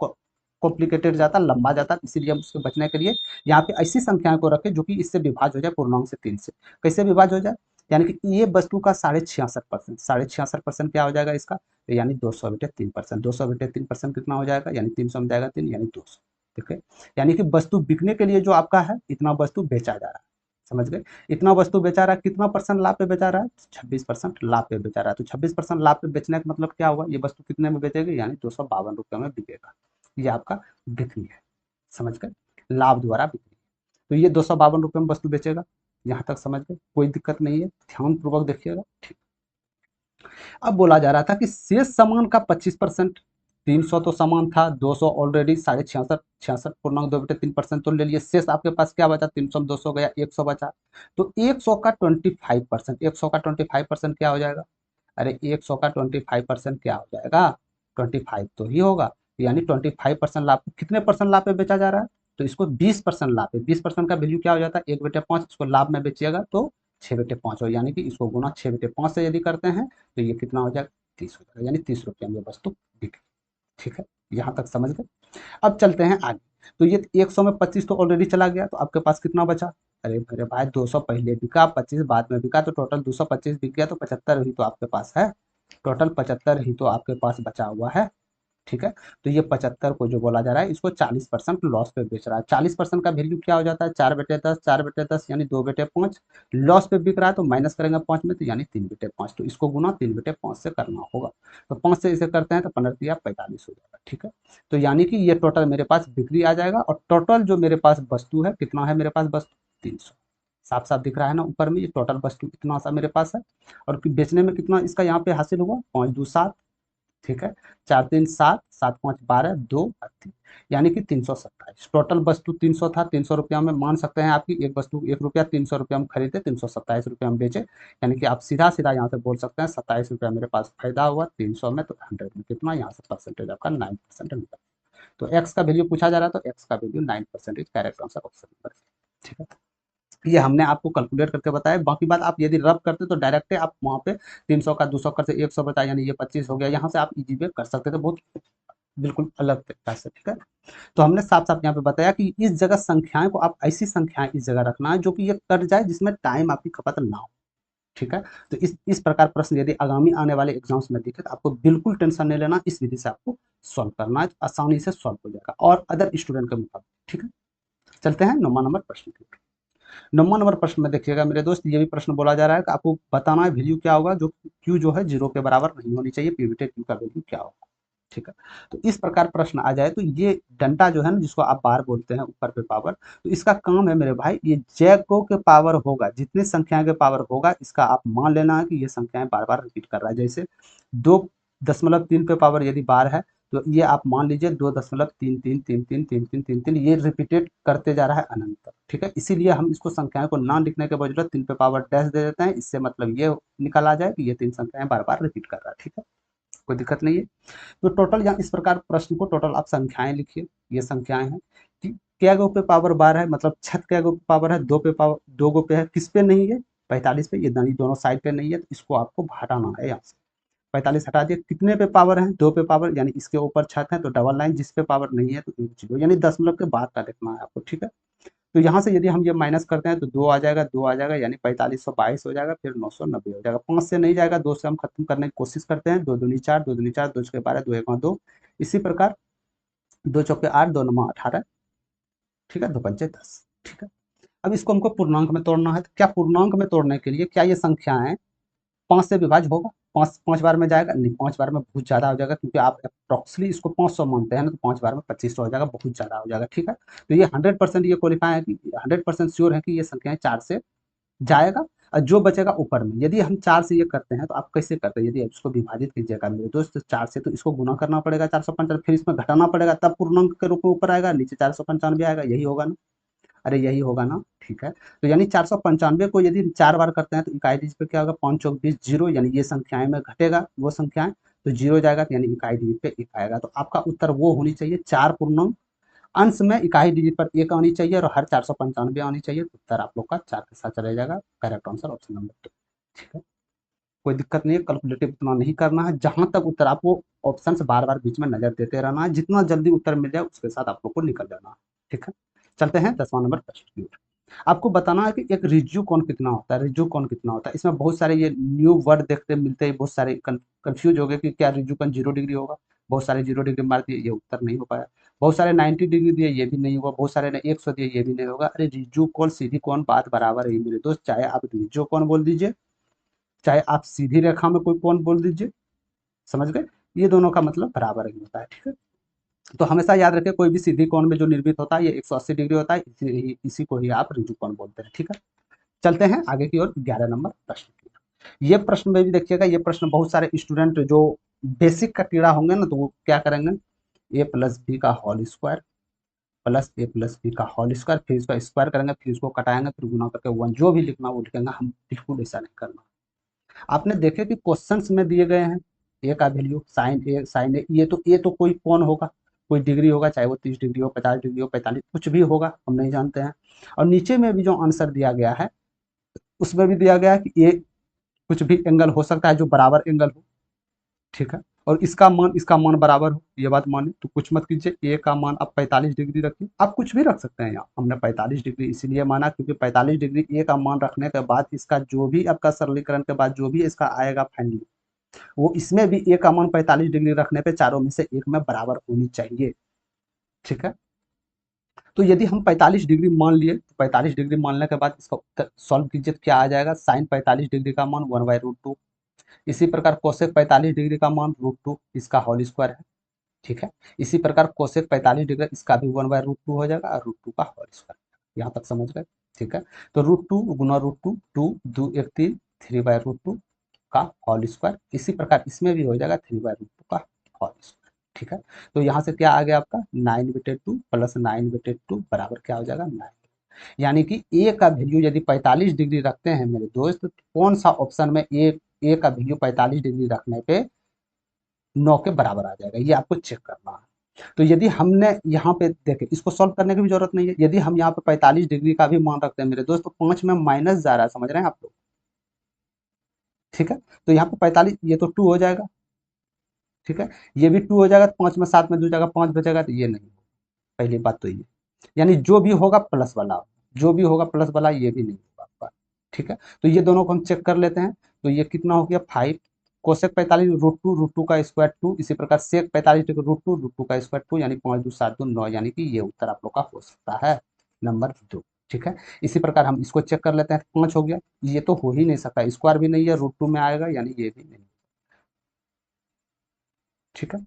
कॉम्प्लिकेटेड जाता, लंबा जाता, इसीलिए हम उसके बचने के लिए यहाँ पे ऐसी संख्याओं को रखें जो कि इससे विभाज्य हो जाए, पूर्णांक से 3 से। कैसे विभाज्य हो जाए, यानी कि ये वस्तु का 66.5%, 66.5% क्या हो जाएगा इसका, तो यानी 200/3%, 200/3% कितना हो जाएगा, यानी 300 में जाएगा 3, यानी 200, ठीक है। यानी कि वस्तु बिकने के लिए जो आपका है इतना वस्तु बेचा जा रहा है, समझ गए। इतना वस्तु बेचा रहा है, कितना परसेंट लाभ पे बेचा रहा है, 26% लाभ पे बेचा रहा है। तो 26% लाभ पे बेचने का मतलब क्या हुआ, ये वस्तु कितने में बेचेगी, यानी 252 रुपये में बिकेगा। ये आपका बिक्री है, समझ गए, लाभ द्वारा बिक्री। तो ये 252 रुपये में वस्तु बेचेगा, यहाँ तक समझ गए, कोई दिक्कत नहीं है, ध्यान पूर्वक देखिएगा, ठीक। अब बोला जा रहा था कि शेष सामान का 25%, 300 तो सामान था, 200 ऑलरेडी 66 66.2/3% तो ले लिए, शेष आपके पास क्या बचा, 300 में 200 गया, 100 बचा। तो 100 का 25%, 100 का 25% क्या हो जाएगा, अरे 100 का 25% क्या हो जाएगा, 25 तो ही होगा, यानी 25% लाभ, कितने परसेंट लाभ पे बेचा जा रहा है, तो इसको 20% लाभ पे, 20% का वैल्यू क्या हो जाता है 1/5, इसको लाभ में बेचिएगा तो 6/5 हो, यानी कि इसको गुना 6/5 से यदि करते हैं तो ये कितना हो जाएगा 30 हो जाएगा, यानी 30 रुपये में वस्तु बिकी, ठीक है। यहाँ तक समझ गए। अब चलते हैं आगे, तो ये 100 में 25 तो ऑलरेडी चला गया, तो आपके पास कितना बचा? अरे मेरे भाई 200 पहले बिका, 25 बाद में बिका, तो टोटल 225 बिक गया, तो 75 ही तो आपके पास है। टोटल 75 ही तो आपके पास बचा हुआ है। ठीक है, तो ये 75 को जो बोला जा रहा है, इसको 40% लॉस पे बेच रहा है। 40% का वैल्यू क्या हो जाता है? 4/10, 4/10 यानी 2/5। लॉस पे बिक रहा है तो माइनस करेंगे 5 में, तो यानी 3/5, तो इसको गुना 3/5 से करना होगा। तो 5 से इसे करते हैं तो 15 45 हो जाएगा। ठीक है, तो यानी कि ये टोटल मेरे पास बिक्री आ जाएगा, और टोटल जो मेरे पास वस्तु है, कितना है मेरे पास वस्तु? 300। साफ साफ दिख रहा है ना ऊपर में, ये टोटल वस्तु इतना सा मेरे पास है, और बेचने में कितना इसका यहाँ पे हासिल हुआ? 5 2 7। ठीक है, 4 3 7, 7 5 12, 2 3, यानी कि 327। टोटल वस्तु 300 था, 300 रुपया में मान सकते हैं आपकी एक वस्तु 1 रुपया, 300 रुपया में खरीदे, 327 रुपया में बेचे, यानी कि आप सीधा सीधा यहाँ से बोल सकते हैं 27 रुपया मेरे पास फायदा हुआ 300 में, तो 100 में कितना यहाँ से परसेंटेज आपका 9% निकला। तो एक्स का वैल्यू पूछा जा रहा है, तो एक्स का value 9% correct answer option number. ठीक है, ये हमने आपको कैलकुलेट करके बताया। बाकी बात आप यदि रब करते तो डायरेक्ट आप वहाँ पे 300 का 200 कर से 100 बताया, यानी ये 25 हो गया, यहाँ से आप इजी वे कर सकते थे, बहुत बिल्कुल अलग तरीका से। ठीक है, तो हमने साफ साफ यहाँ पे बताया कि इस जगह संख्याएं को आप ऐसी संख्याएं इस जगह रखना है जो कि ये कट जाए, जिसमें टाइम आपकी खपत ना हो। ठीक है, तो इस प्रकार प्रश्न यदि आगामी आने वाले एग्जाम्स में दिखे तो आपको बिल्कुल टेंशन नहीं लेना, इस विधि से आपको सॉल्व करना है, तो आसानी से सॉल्व हो जाएगा और अदर स्टूडेंट के मुकाबले। ठीक है, चलते हैं 9वां नंबर प्रश्न की। 9वां नंबर प्रश्न में देखिएगा मेरे दोस्त, ये भी प्रश्न बोला जा रहा है कि आपको बताना है वैल्यू क्या होगा जो क्यू जो है 0 के बराबर नहीं होनी चाहिए, पीवीटी क्यू का वैल्यू क्या होगा। ठीक है, तो इस प्रकार प्रश्न आ जाए तो ये डंडा जो है ना, जिसको आप बार बोलते हैं ऊपर पे पावर, तो इसका काम है मेरे भाई, ये जैको के पावर होगा, जितनी संख्या के पावर होगा इसका आप मान लेना है कि ये संख्याएं बार बार रिपीट कर रहा है। जैसे 2.3 पे पावर यदि बार है, तो ये आप मान लीजिए 2.33333333, ये रिपीटेड करते जा रहा है अनंत तक। ठीक है, इसीलिए हम इसको संख्याओं को ना लिखने के बजाय 3 पे पावर डैश दे देते हैं, इससे मतलब ये निकल आ जाए कि ये 3 संख्याएं बार बार रिपीट कर रहा है। ठीक है, कोई दिक्कत नहीं है। तो टोटल यहाँ इस प्रकार प्रश्न को टोटल आप संख्याएं लिखिए, ये संख्याएं हैं कि क्या गो पे पावर बार है, मतलब छत क्या गो पे पावर है, 2 पे पावर 2 गो पे है, किस पे नहीं है? 45 पे, ये दोनों साइड पे नहीं है, तो इसको आपको हटाना है यहाँ से। 45 हटा दिए, कितने पे पावर है? 2 पे पावर, यानी इसके ऊपर छत है तो डबल लाइन, जिस पे पावर नहीं है तो 1 0, यानी दशमलव के बाद का देखना है आपको। ठीक है, तो यहाँ से यदि हम ये माइनस करते हैं तो 2 आ जाएगा, 2 आ जाएगा, यानी 4522 हो जाएगा, फिर 990 हो जाएगा। 5 से नहीं जाएगा, 2 से हम खत्म करने की कोशिश करते हैं। 2 दूनी 4, 2 दूनी 4, 2 छके 12, 2 1 2, इसी प्रकार 2 चौके 8, 2 9 18। ठीक है, 2 पंचे 10। ठीक है, अब इसको हमको पूर्णांक में तोड़ना है, तो क्या पूर्णांक में तोड़ने के लिए क्या ये संख्याएं 5 से विभाज्य होगा? 5 बार में जाएगा? नहीं, 5 बार में बहुत ज़्यादा हो जाएगा, क्योंकि आप अप्रोक्सली इसको 500 मानते हैं ना, तो 5 बार में 2500 हो जाएगा, बहुत ज़्यादा हो जाएगा। ठीक है, तो ये 100% ये क्वालिफाई है कि 100% श्योर है कि ये संख्याएं 4 से जाएगा, और जो बचेगा ऊपर में। यदि हम 4 से ये करते हैं तो आप कैसे करते हैं? यदि आप इसको विभाजित कीजिएगा मेरे दोस्त 4 से, तो इसको गुना करना पड़ेगा 495, फिर इसमें घटाना पड़ेगा, तब पूर्णांक के रूप में ऊपर आएगा, नीचे 495 आएगा, यही होगा ना? अरे यही होगा ना? ठीक है, तो यानी 495 को यदि 4 बार करते हैं तो इकाई डिजिट पे क्या होगा? 5 चौक 20, 0, यानी ये संख्याएं में घटेगा वो संख्याएं, तो 0 जाएगा, तो यानी इकाई डिजिट पे 1 आएगा। तो आपका उत्तर वो होनी चाहिए 4 पूर्णांक, अंश में इकाई डिजिट पर 1 आनी चाहिए, और हर 495 आनी चाहिए। तो उत्तर आप लोग का 4 के साथ चला जाएगा, करेक्ट आंसर ऑप्शन नंबर 2। ठीक है, कोई दिक्कत नहीं है, कैलकुलेटिव उतना नहीं करना है, जहां तक उत्तर आपको ऑप्शन से बार बार बीच में नजर देते रहना है, जितना जल्दी उत्तर मिल जाए उसके साथ आप लोग को निकल जाना है। ठीक है, चलते हैं 10वां नंबर प्रश्न की ओर। आपको बताना है कि एक रिज्यू कोण कितना होता है, रिज्यू कोण कितना होता है। इसमें बहुत सारे ये न्यू वर्ड देखते मिलते हैं, बहुत सारे कंफ्यूज हो गए कि क्या रिज्यू कोण 0 डिग्री होगा। बहुत सारे 0 डिग्री मार दिए, ये उत्तर नहीं हो पाया। बहुत सारे 90 डिग्री दिए, ये भी नहीं हुआ। बहुत सारे ने 100 दिए, ये भी नहीं होगा। अरे रिज्यू कोण सीधी कोण बात बराबर है मेरे दोस्त, चाहे आप रिज्यू कोण बोल दीजिए, चाहे आप सीधी रेखा में कोई कोण बोल दीजिए, समझ गए? ये दोनों का मतलब बराबर ही होता है। ठीक है, तो हमेशा याद रखें, कोई भी सीधी कोण में जो निर्मित होता है ये 180 डिग्री होता है, इसी को ही आप रिज्यू कोण बोलते हैं। ठीक है, चलते हैं आगे की ओर 11 नंबर प्रश्न की ओर। ये प्रश्न में भी देखिएगा, ये प्रश्न बहुत सारे स्टूडेंट जो बेसिक का कीड़ा होंगे ना, तो वो क्या करेंगे? ए प्लस बी का होल स्क्वायर प्लस ए प्लस बी का होल स्क्वायर, फिर इसका स्क्वायर करेंगे, फिर इसको कटाएंगे, फिर गुना करके वन, जो भी लिखना वो लिखेंगे। हम बिल्कुल ऐसा नहीं करना। आपने देखे कि क्वेश्चंस में दिए गए हैं ए का वैल्यू साइन ए, ये तो कोई कोण होगा, कोई डिग्री होगा, चाहे वो 30 डिग्री हो, 50 डिग्री हो, 45, कुछ भी होगा, हम नहीं जानते हैं। और नीचे में भी जो आंसर दिया गया है उसमें भी दिया गया है कि ये कुछ भी एंगल हो सकता है जो बराबर एंगल हो। ठीक है, और इसका मान बराबर हो, ये बात माने तो कुछ मत कीजिए। ए का मान आप 45 डिग्री रखिए, आप कुछ भी रख सकते हैं। यहाँ हमने 45 डिग्री इसीलिए माना क्योंकि 45 डिग्री ए का मान रखने के बाद इसका जो भी आपका सरलीकरण के बाद जो भी इसका आएगा फाइनली, वो इसमें भी ए का मान 45 डिग्री रखने पे चारों में से एक में बराबर होनी चाहिए। ठीक है, तो यदि हम 45 डिग्री मान लिए तो 45 डिग्री मानने के बाद इसका उत्तर सॉल्व कीजिए तो क्या आ जाएगा, साइन 45 डिग्री का मान 1/√2। इसी प्रकार कोसेक 45 डिग्री का मान √2 इसका होल स्क्वायर है। ठीक है, इसी प्रकार कोसेक 45 डिग्री इसका भी 1/√2 हो जाएगा और √2 का होल स्क्वायर। यहाँ तक समझ गए। ठीक है, तो √2 गुना √2, 2 2 1 3, 3/√2 का होल स्क्वायर। इसी प्रकार इसमें भी हो जाएगा 3/√2 का होल स्क्वायर। ठीक है, तो यहाँ से क्या आ गया आपका 9/2 प्लस 9/2 बराबर क्या हो जाएगा 9। यानी कि ए का वैल्यू यदि 45 डिग्री रखते हैं मेरे दोस्त, तो कौन सा ऑप्शन में ए का वैल्यू 45 डिग्री रखने पे 9 के बराबर आ जाएगा, ये आपको चेक करना है। तो यदि हमने यहाँ पे देखे, इसको सॉल्व करने की भी जरूरत नहीं है। यदि हम यहाँ पे 45 डिग्री का भी मान रखते हैं मेरे दोस्त, तो 5 में माइनस जा रहा है, समझ रहे हैं आप लोग। ठीक है, तो यहाँ पे 45 ये तो 2 हो जाएगा। ठीक है, ये भी 2 हो जाएगा, 5 में 7 में 2 जाएगा 5 बचेगा, तो ये नहीं होगा। पहली बात तो ये, यानी जो भी होगा प्लस वाला, जो भी होगा प्लस वाला, ये भी नहीं होगा आपका। ठीक है, तो ये दोनों को हम चेक कर लेते हैं। तो ये कितना हो गया 5, कोसेक 45 √2 का स्क्वायर 2, इसी प्रकार सेक 45 डिग्री √2 का स्क्वायर 2, यानी 5 2 7 2 9, यानी कि ये उत्तर आप लोग का हो सकता है नंबर 2। ठीक है, इसी प्रकार हम इसको चेक कर लेते हैं। 5 हो गया, ये तो हो ही नहीं सकता, स्क्वायर भी नहीं है, √2 में आएगा, यानी ये भी नहीं। ठीक है,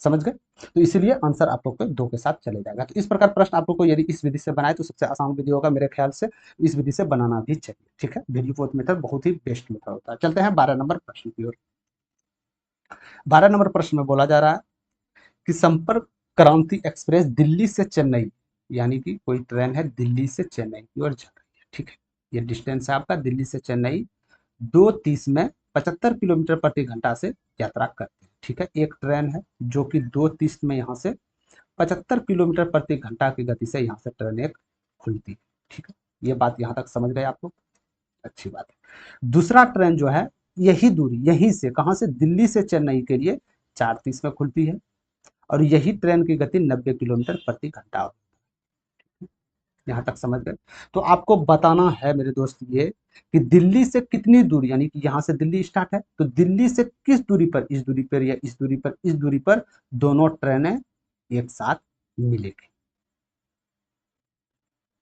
समझ गए। तो इसीलिए आंसर आप लोग को 2 के साथ चले जाएगा। तो इस प्रकार प्रश्न आप लोग को यदि इस विधि से बनाए तो सबसे आसान विधि होगा मेरे ख्याल से, इस विधि से बनाना भी चाहिए। ठीक है, वैल्यू मेथड बहुत ही बेस्ट मेथड होता है। चलते हैं 12 नंबर प्रश्न की ओर। 12 नंबर प्रश्न में बोला जा रहा है कि संपर्क क्रांति एक्सप्रेस दिल्ली से चेन्नई, यानी कि कोई ट्रेन है दिल्ली से चेन्नई की ओर जा रही है। ठीक है, ये डिस्टेंस है आपका दिल्ली से चेन्नई, 2:30 में 75 किलोमीटर प्रति घंटा से यात्रा करते हैं। ठीक है, एक ट्रेन है जो कि 2:30 में यहाँ से 75 किलोमीटर प्रति घंटा की गति से यहाँ से ट्रेन एक खुलती है। ठीक है, ये बात यहाँ तक समझ गए आप लोग, अच्छी बात है। दूसरा ट्रेन जो है यही दूरी, यहीं से कहाँ से, दिल्ली से चेन्नई के लिए 4:30 में खुलती है और यही ट्रेन की गति 90 किलोमीटर प्रति घंटा होती है। यहाँ तक समझ गए। तो आपको बताना है मेरे दोस्त ये कि दिल्ली से कितनी दूरी, यानी कि यहाँ से दिल्ली स्टार्ट है, तो दिल्ली से किस दूरी पर, इस दूरी पर या इस दूरी पर, इस दूरी पर दोनों ट्रेनें एक साथ मिलेगी।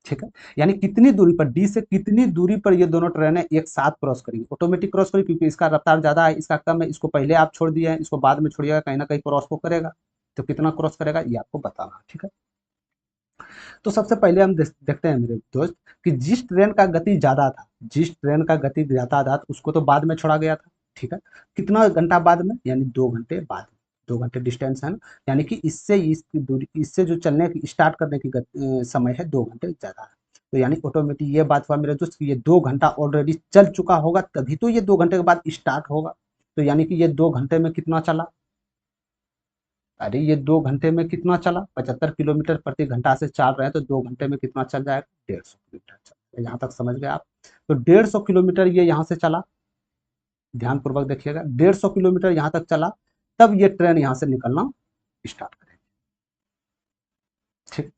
ठीक है, यानी कितनी दूरी पर, डी से कितनी दूरी पर ये दोनों ट्रेनें एक साथ क्रॉस करेंगी, ऑटोमेटिक क्रॉस करेगी, क्योंकि इसका रफ्तार ज्यादा है, इसका कम है, इसको पहले आप छोड़ दिए हैं, इसको बाद में छोड़िएगा, कहीं ना कहीं क्रॉस को करेगा। तो कितना क्रॉस करेगा ये आपको बताना। ठीक है, तो सबसे पहले हम देखते हैं मेरे दोस्त कि जिस ट्रेन का गति ज्यादा था, जिस ट्रेन का गति ज्यादा था उसको तो बाद में छोड़ा गया था। ठीक है, कितना घंटा बाद में, यानी 2 घंटे बाद में, 2 घंटे डिस्टेंस है ना, यानी कि इससे इसकी दूरी, इससे जो चलने की स्टार्ट करने की समय है 2 घंटे ज्यादा है। तो यानी ऑटोमेटिक ये बात हुआ मेरे दोस्त कि ये 2 घंटा ऑलरेडी चल चुका होगा, तभी तो ये 2 घंटे के बाद स्टार्ट होगा। तो यानी कि ये 2 घंटे में कितना चला, अरे ये 2 घंटे में कितना चला, 75 किलोमीटर प्रति घंटा से चल रहे हैं, तो 2 घंटे में कितना चल जाएगा, 150 किलोमीटर चल, यहाँ तक समझ गए आप। तो 150 किलोमीटर ये यहाँ से चला, ध्यान पूर्वक देखिएगा, 150 किलोमीटर यहाँ तक चला, तब ये ट्रेन यहाँ से निकलना स्टार्ट करेगी। ठीक,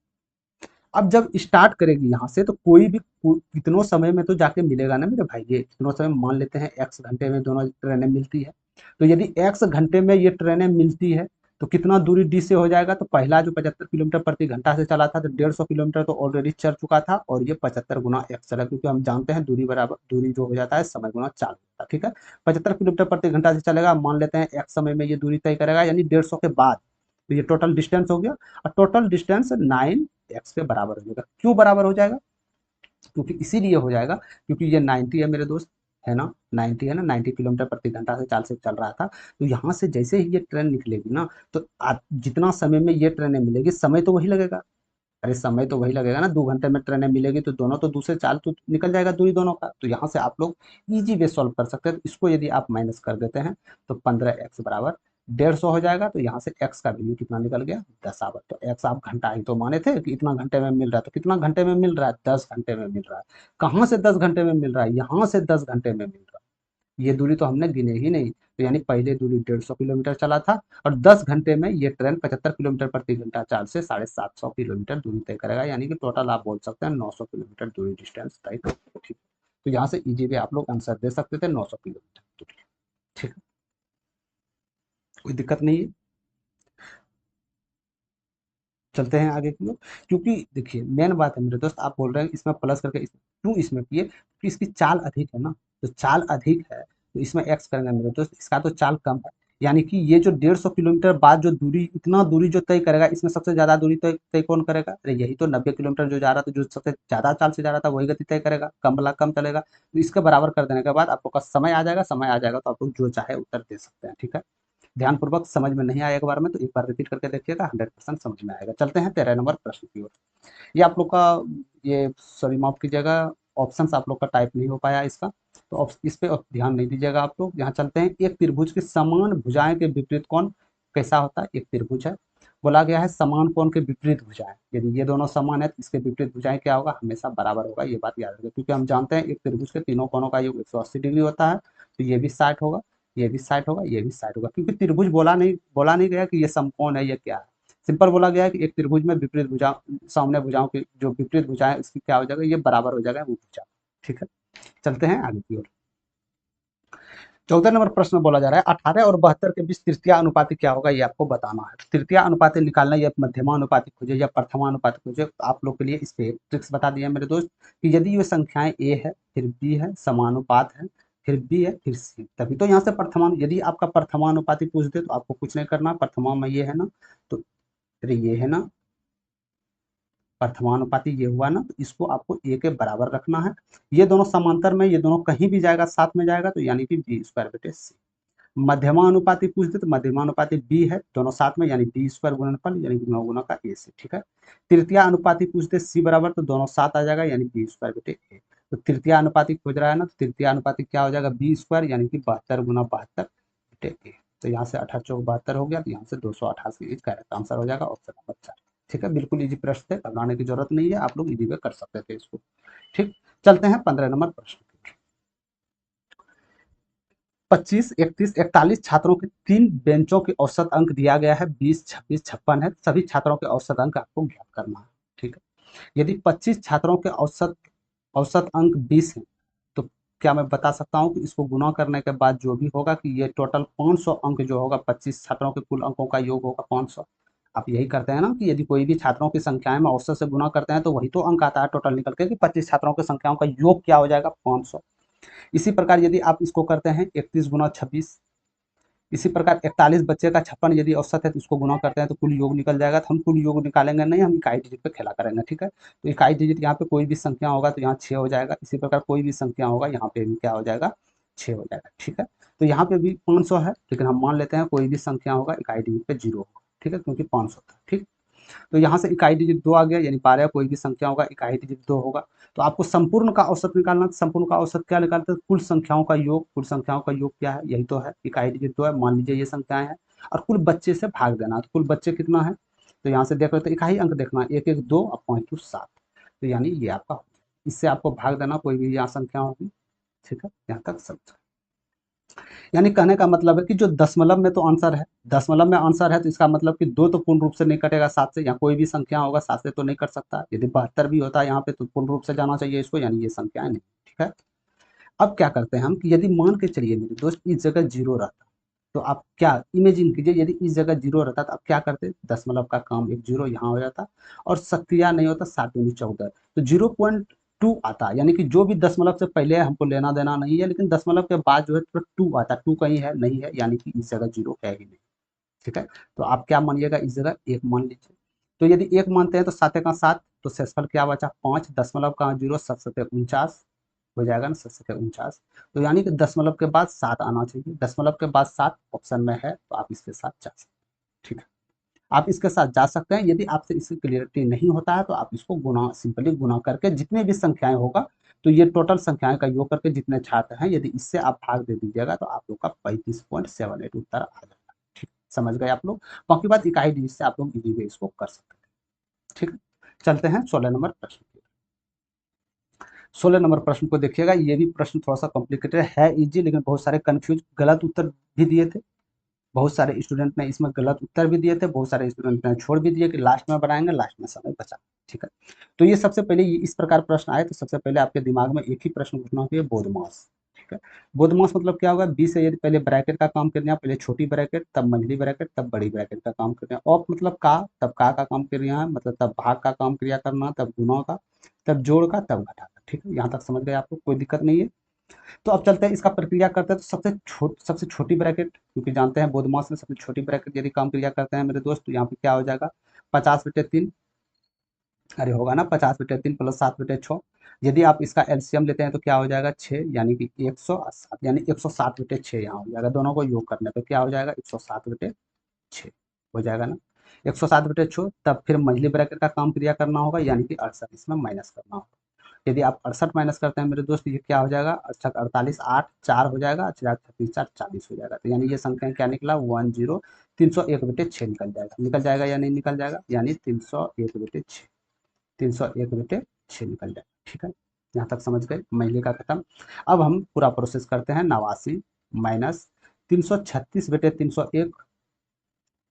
अब जब स्टार्ट करेगी यहाँ से, तो कोई भी कितनों समय में तो जाके मिलेगा ना मेरे भाई, ये कितनों समय, मान लेते हैं एक्स घंटे में दोनों ट्रेनें मिलती है। तो यदि एक्स घंटे में ये ट्रेनें मिलती है, तो कितना दूरी डी से हो जाएगा, तो पहला जो 75 किलोमीटर प्रति घंटा से चला था, तो 150 किलोमीटर तो ऑलरेडी चल चुका था, और ये 75 गुना एक्स चला, क्योंकि हम जानते हैं दूरी बराबर, दूरी जो हो जाता है समय गुना 4 होता है। ठीक है, 75 किलोमीटर प्रति घंटा से चलेगा, मान लेते हैं एक्स समय में ये दूरी तय करेगा, यानी 150 के बाद, तो ये टोटल डिस्टेंस हो गया, और टोटल डिस्टेंस 9x के बराबर हो जाएगा। क्यों बराबर हो जाएगा, क्योंकि इसीलिए हो जाएगा क्योंकि ये 90 है मेरे दोस्त, है ना, 90 है ना, 90 किलोमीटर प्रति घंटा से चाल से चल रहा था। तो यहाँ से जैसे ही ये ट्रेन निकलेगी ना, तो जितना समय में ये ट्रेनें मिलेगी, समय तो वही लगेगा, अरे समय तो वही लगेगा ना, 2 घंटे में ट्रेनें मिलेगी, तो दोनों तो दूसरे चाल तो निकल जाएगा दूरी दोनों का। तो यहाँ से आप लोग इजी वे सॉल्व कर सकते हैं। तो इसको यदि आप माइनस कर देते हैं, तो 15x बराबर 150 हो जाएगा। तो यहाँ से x का वैल्यू कितना निकल गया, 10 आवर। तो x आप घंटा ही तो माने थे कि इतना घंटे में मिल रहा है, तो कितना घंटे में मिल रहा है, 10 घंटे में मिल रहा है। कहाँ से 10 घंटे में मिल रहा है, यहाँ से 10 घंटे में मिल रहा है। ये दूरी तो हमने गिने ही नहीं। तो यानी पहले दूरी 150 किलोमीटर चला था और 10 घंटे में ये ट्रेन 75 किलोमीटर प्रति घंटा चाल से 750 किलोमीटर दूरी तय करेगा, यानी कि टोटल आप बोल सकते हैं 900 किलोमीटर दूरी डिस्टेंस तय करेगा। ठीक, तो यहाँ से इजी वे आप लोग आंसर दे सकते थे 900 किलोमीटर दूरी। ठीक है, कोई दिक्कत नहीं है। चलते हैं आगे की ओर। क्योंकि देखिए मेन बात है मेरे दोस्त, आप बोल रहे हैं इसमें प्लस करके क्यों इसमें किए, क्योंकि इसकी चाल अधिक है ना। तो चाल अधिक है तो इसमें एक्स करेंगे मेरे दोस्त, इसका तो चाल कम है। यानी कि ये जो 150 किलोमीटर बाद जो दूरी, इतना दूरी जो तय करेगा, इसमें सबसे ज्यादा दूरी तय तय कौन करेगा? अरे यही तो 90 किलोमीटर जो जा रहा था, जो सबसे ज्यादा चाल से जा रहा था वही गति तय करेगा, कम वाला कम चलेगा। तो इसके बराबर कर देने के बाद आपको का समय आ जाएगा, समय आ जाएगा तो आप लोग जो चाहे उत्तर दे सकते हैं। ठीक है, ध्यानपूर्वक, समझ में नहीं आया एक बार में तो एक बार रिपीट करके देखिएगा, 100% समझ में आएगा। चलते हैं 13 नंबर प्रश्न की ओर। ये आप लोग का, ये सॉरी माफ कीजिएगा, ऑप्शंस आप लोग का टाइप नहीं हो पाया इसका, तो इस पे ध्यान नहीं दीजिएगा आप लोग। यहाँ चलते हैं, एक त्रिभुज की समान भुजाएं के विपरीत कोण कैसा होता है? एक त्रिभुज है, बोला गया है समान कोण के विपरीत भुजाएं, यदि ये दोनों समान है तो इसके विपरीत भुजाएं क्या होगा? हमेशा बराबर होगा, ये बात याद रखिए, क्योंकि हम जानते हैं एक त्रिभुज के तीनों कोणों का योग 180 डिग्री होता है, तो ये भी 60 होगा, ये भी 60 होगा, ये भी 60 होगा, क्योंकि त्रिभुज बोला नहीं गया कि ये समकोण है, ये क्या है। सिंपल बोला गया है कि एक त्रिभुज में विपरीत भुजा, सामने भुजाओं की जो विपरीत भुजा है उसकी क्या हो जाएगा? ये बराबर हो जाएगा वो भुजा। ठीक है, चलते हैं आगे की ओर। 14 नंबर प्रश्न बोला जा रहा है 18 और 72 के बीच तृतीय अनुपाति क्या होगा, ये आपको बताना है। तृतीय अनुपाति निकालना, या मध्यमा अनुपाति खोजे या प्रथमा अनुपाति खोजे, तो आप लोग के लिए इस पे ट्रिक्स बता दिया मेरे दोस्त, कि यदि ये संख्याएं ए है, फिर बी है, समानुपात है, फिर बी है, फिर सी, तभी तो यहाँ से प्रथमान, यदि आपका प्रथमानुपाति पूछ दे तो आपको कुछ नहीं करना, प्रथमा में ये है ना, तो फिर ये है ना, प्रथमानुपाती ये हुआ ना, तो इसको आपको ए के बराबर रखना है। ये दोनों समांतर में, ये दोनों कहीं भी जाएगा साथ में जाएगा, तो यानी कि बी स्क्वायर बटे सी। मध्यमानुपाती पूछ दे तो मध्यमानुपाती बी है, दोनों साथ में, यानी बी स्क्वायर गुणनफल, यानी कि 9 गुना का ए से। ठीक है, तृतीय अनुपाती पूछ दे सी बराबर, तो दोनों साथ आ जाएगा, यानी बी स्क्वायर बटे ए। तो तृतीय अनुपाती खोज रहा है ना, तो तृतीय अनुपाती क्या हो जाएगा? बी स्क्वायर, यानी कि 72 गुना 72 बटे ए। तो यहाँ से 18 चौक 72 हो गया, तो यहाँ से 288 इसका आंसर हो जाएगा ऑप्शन नंबर 4। ठीक है, बिल्कुल इजी प्रश्न है, घबराने की जरूरत नहीं है, आप लोग इजी में कर सकते थे इसको। ठीक, चलते हैं 15 नंबर प्रश्न। 25, 31, 41 छात्रों के 3 बेंचों के औसत अंक दिया गया है, 20, 26, 56 है, सभी छात्रों के औसत अंक आपको ज्ञात करना है। ठीक है, यदि 25 छात्रों के औसत औसत अंक 20 है, तो क्या मैं बता सकता हूँ कि इसको गुना करने के बाद जो भी होगा, कि ये टोटल 500 अंक जो होगा, 25 छात्रों के कुल अंकों का योग होगा 500। आप यही करते हैं ना, कि यदि कोई भी छात्रों की संख्याएं में औसत से गुना करते हैं तो वही तो अंक आता है टोटल निकल के, कि 25 छात्रों की संख्याओं का योग क्या हो जाएगा? 500। इसी प्रकार यदि आप इसको करते हैं 31 गुना 26, इसी प्रकार 41 बच्चे का 56 यदि औसत है तो इसको गुना करते हैं तो कुल योग निकल जाएगा। तो हम कुल योग निकालेंगे नहीं, हम इकाई डिजिट पे खेला करेंगे। ठीक है, तो इकाई डिजिट यहाँ पे कोई भी संख्या होगा तो यहाँ 6 हो जाएगा, इसी प्रकार कोई भी संख्या होगा यहाँ पे भी क्या हो जाएगा? 6 हो जाएगा। ठीक है, तो यहाँ पे भी 500 है, लेकिन हम मान लेते हैं कोई भी संख्या होगा इकाई डिजिट पे 0 होगा। ठीक है, क्योंकि 500 था। ठीक, तो यहाँ से इकाई डिजिट 2 आ गया, यानी 12 कोई भी संख्या होगा इकाई डिजिट 2 होगा। तो आपको संपूर्ण का औसत निकालना, संपूर्ण का औसत क्या निकालते हैं? कुल संख्याओं का योग। कुल संख्याओं का योग क्या है? यही तो है, इकाई डिजिट 2 है, मान लीजिए ये संख्याएं हैं, और कुल बच्चे से भाग देना। तो कुल बच्चे कितना है? तो यहाँ से देख रहे हो तो इकाई अंक देखना, 1 1 2 और 5 2 7, तो यानी ये आपका हो गया। इससे आपको भाग देना कोई भी यहाँ संख्या होगी। ठीक है, यहाँ तक समझ। यानी कहने का मतलब है कि जो दशमलव में तो आंसर है, दशमलव में आंसर है, तो इसका मतलब कि 2 तो पूर्ण रूप से नहीं कटेगा 7 से, या कोई भी संख्या होगा 7 से तो नहीं कट सकता। यदि 72 भी होता है यहाँ पे तो पूर्ण रूप से जाना चाहिए इसको, यानी ये संख्याएं नहीं। ठीक है, अब क्या करते हैं हम, कि यदि मान के चलिए मेरे दोस्त इस जगह 0 रहता, तो आप क्या इमेजिन कीजिए, यदि इस जगह 0 रहता तो आप क्या करते? दशमलव का काम एक 0 यहाँ हो जाता, और सक्रिया नहीं होता, 7 दूनी 14, तो 0.2 आता, यानी कि जो भी दशमलव से पहले है हमको लेना देना नहीं है, लेकिन दशमलव के बाद जो है तो 2 आता, 2 कहीं है नहीं है, यानी कि इस जगह 0 है ही नहीं। ठीक है, तो आप क्या मानिएगा, इस जगह 1 मान लीजिए। तो यदि 1 मानते हैं तो 7 का 7, तो शेषफल क्या बचा? 5, दशमलव का 0, 7 7 49 हो जाएगा ना, 7 7 49, तो यानी कि दशमलव के बाद 7 आना चाहिए, दशमलव के बाद 7 ऑप्शन में है, तो आप इसके साथ जा सकते हैं। ठीक है, आप इसके साथ जा सकते हैं। यदि आपसे इसकी क्लियरिटी नहीं होता है तो आप इसको गुना, सिंपली गुना करके जितने भी संख्याएं होगा, तो ये टोटल संख्याएं का योग करके जितने छात्र हैं, यदि इससे आप भाग दे दीजिएगा तो आप लोग का 35.78 उत्तर आ जाएगा। ठीक, समझ गए आप लोग? बाकी बात इकाई डिजिट से आप लोग इजी वे इसको कर सकते हैं। ठीक है, चलते हैं 16 नंबर प्रश्न की। 16 नंबर प्रश्न को देखिएगा, ये भी प्रश्न थोड़ा सा कॉम्प्लिकेटेड है, इजी, लेकिन बहुत सारे कंफ्यूज गलत उत्तर भी दिए थे। बहुत सारे स्टूडेंट ने इसमें गलत उत्तर भी दिए थे, बहुत सारे स्टूडेंट ने छोड़ भी दिए कि लास्ट में बनाएंगे, लास्ट में समय बचा। ठीक है, तो ये सबसे पहले इस प्रकार प्रश्न आए तो सबसे पहले आपके दिमाग में एक ही प्रश्न घुसना होगा, बोधमास। ठीक है, बोधमास मतलब क्या होगा, बी से यदि पहले ब्रैकेट का काम करना, पहले छोटी ब्रैकेट, तब मंझली ब्रैकेट, तब बड़ी ब्रैकेट का काम करना। ऑफ मतलब का, तब का काम करना है, मतलब तब भाग का काम क्रिया करना, तब गुणा का, तब जोड़ का, तब घटा का। ठीक है, यहाँ तक समझ गए आपको, कोई दिक्कत नहीं है। तो अब चलते हैं इसका प्रक्रिया करते हैं, तो सबसे छोटी ब्रैकेट, क्योंकि जानते हैं बोधमास में सबसे छोटी ब्रैकेट यदि काम क्रिया करते हैं मेरे दोस्त, तो यहाँ पे क्या हो जाएगा, 50/3, अरे होगा ना 50/3 प्लस 7/6। यदि आप इसका एलसीएम लेते हैं तो क्या हो जाएगा 6, यानी कि 107, यानी 107/6 यहाँ हो जाएगा। दोनों को योग करने पे क्या हो जाएगा 107/6 हो जाएगा ना। 107/6, तब फिर मंझली ब्रैकेट का काम क्रिया करना होगा, यानी कि 68 इसमें माइनस करना होगा। यदि आप 68 माइनस करते हैं मेरे दोस्त, ये क्या हो जाएगा, 68 48 8 4 हो जाएगा, 36 4 40 हो जाएगा। तो यानी ये संख्या क्या निकला, 301/6 निकल जाएगा। निकल जाएगा या नहीं निकल जाएगा, यानी 301/6, 301/6 निकल जाएगा। ठीक है, यहाँ तक समझ गए, महीने का खत्म। अब हम पूरा प्रोसेस करते हैं, 89 माइनस 336/301,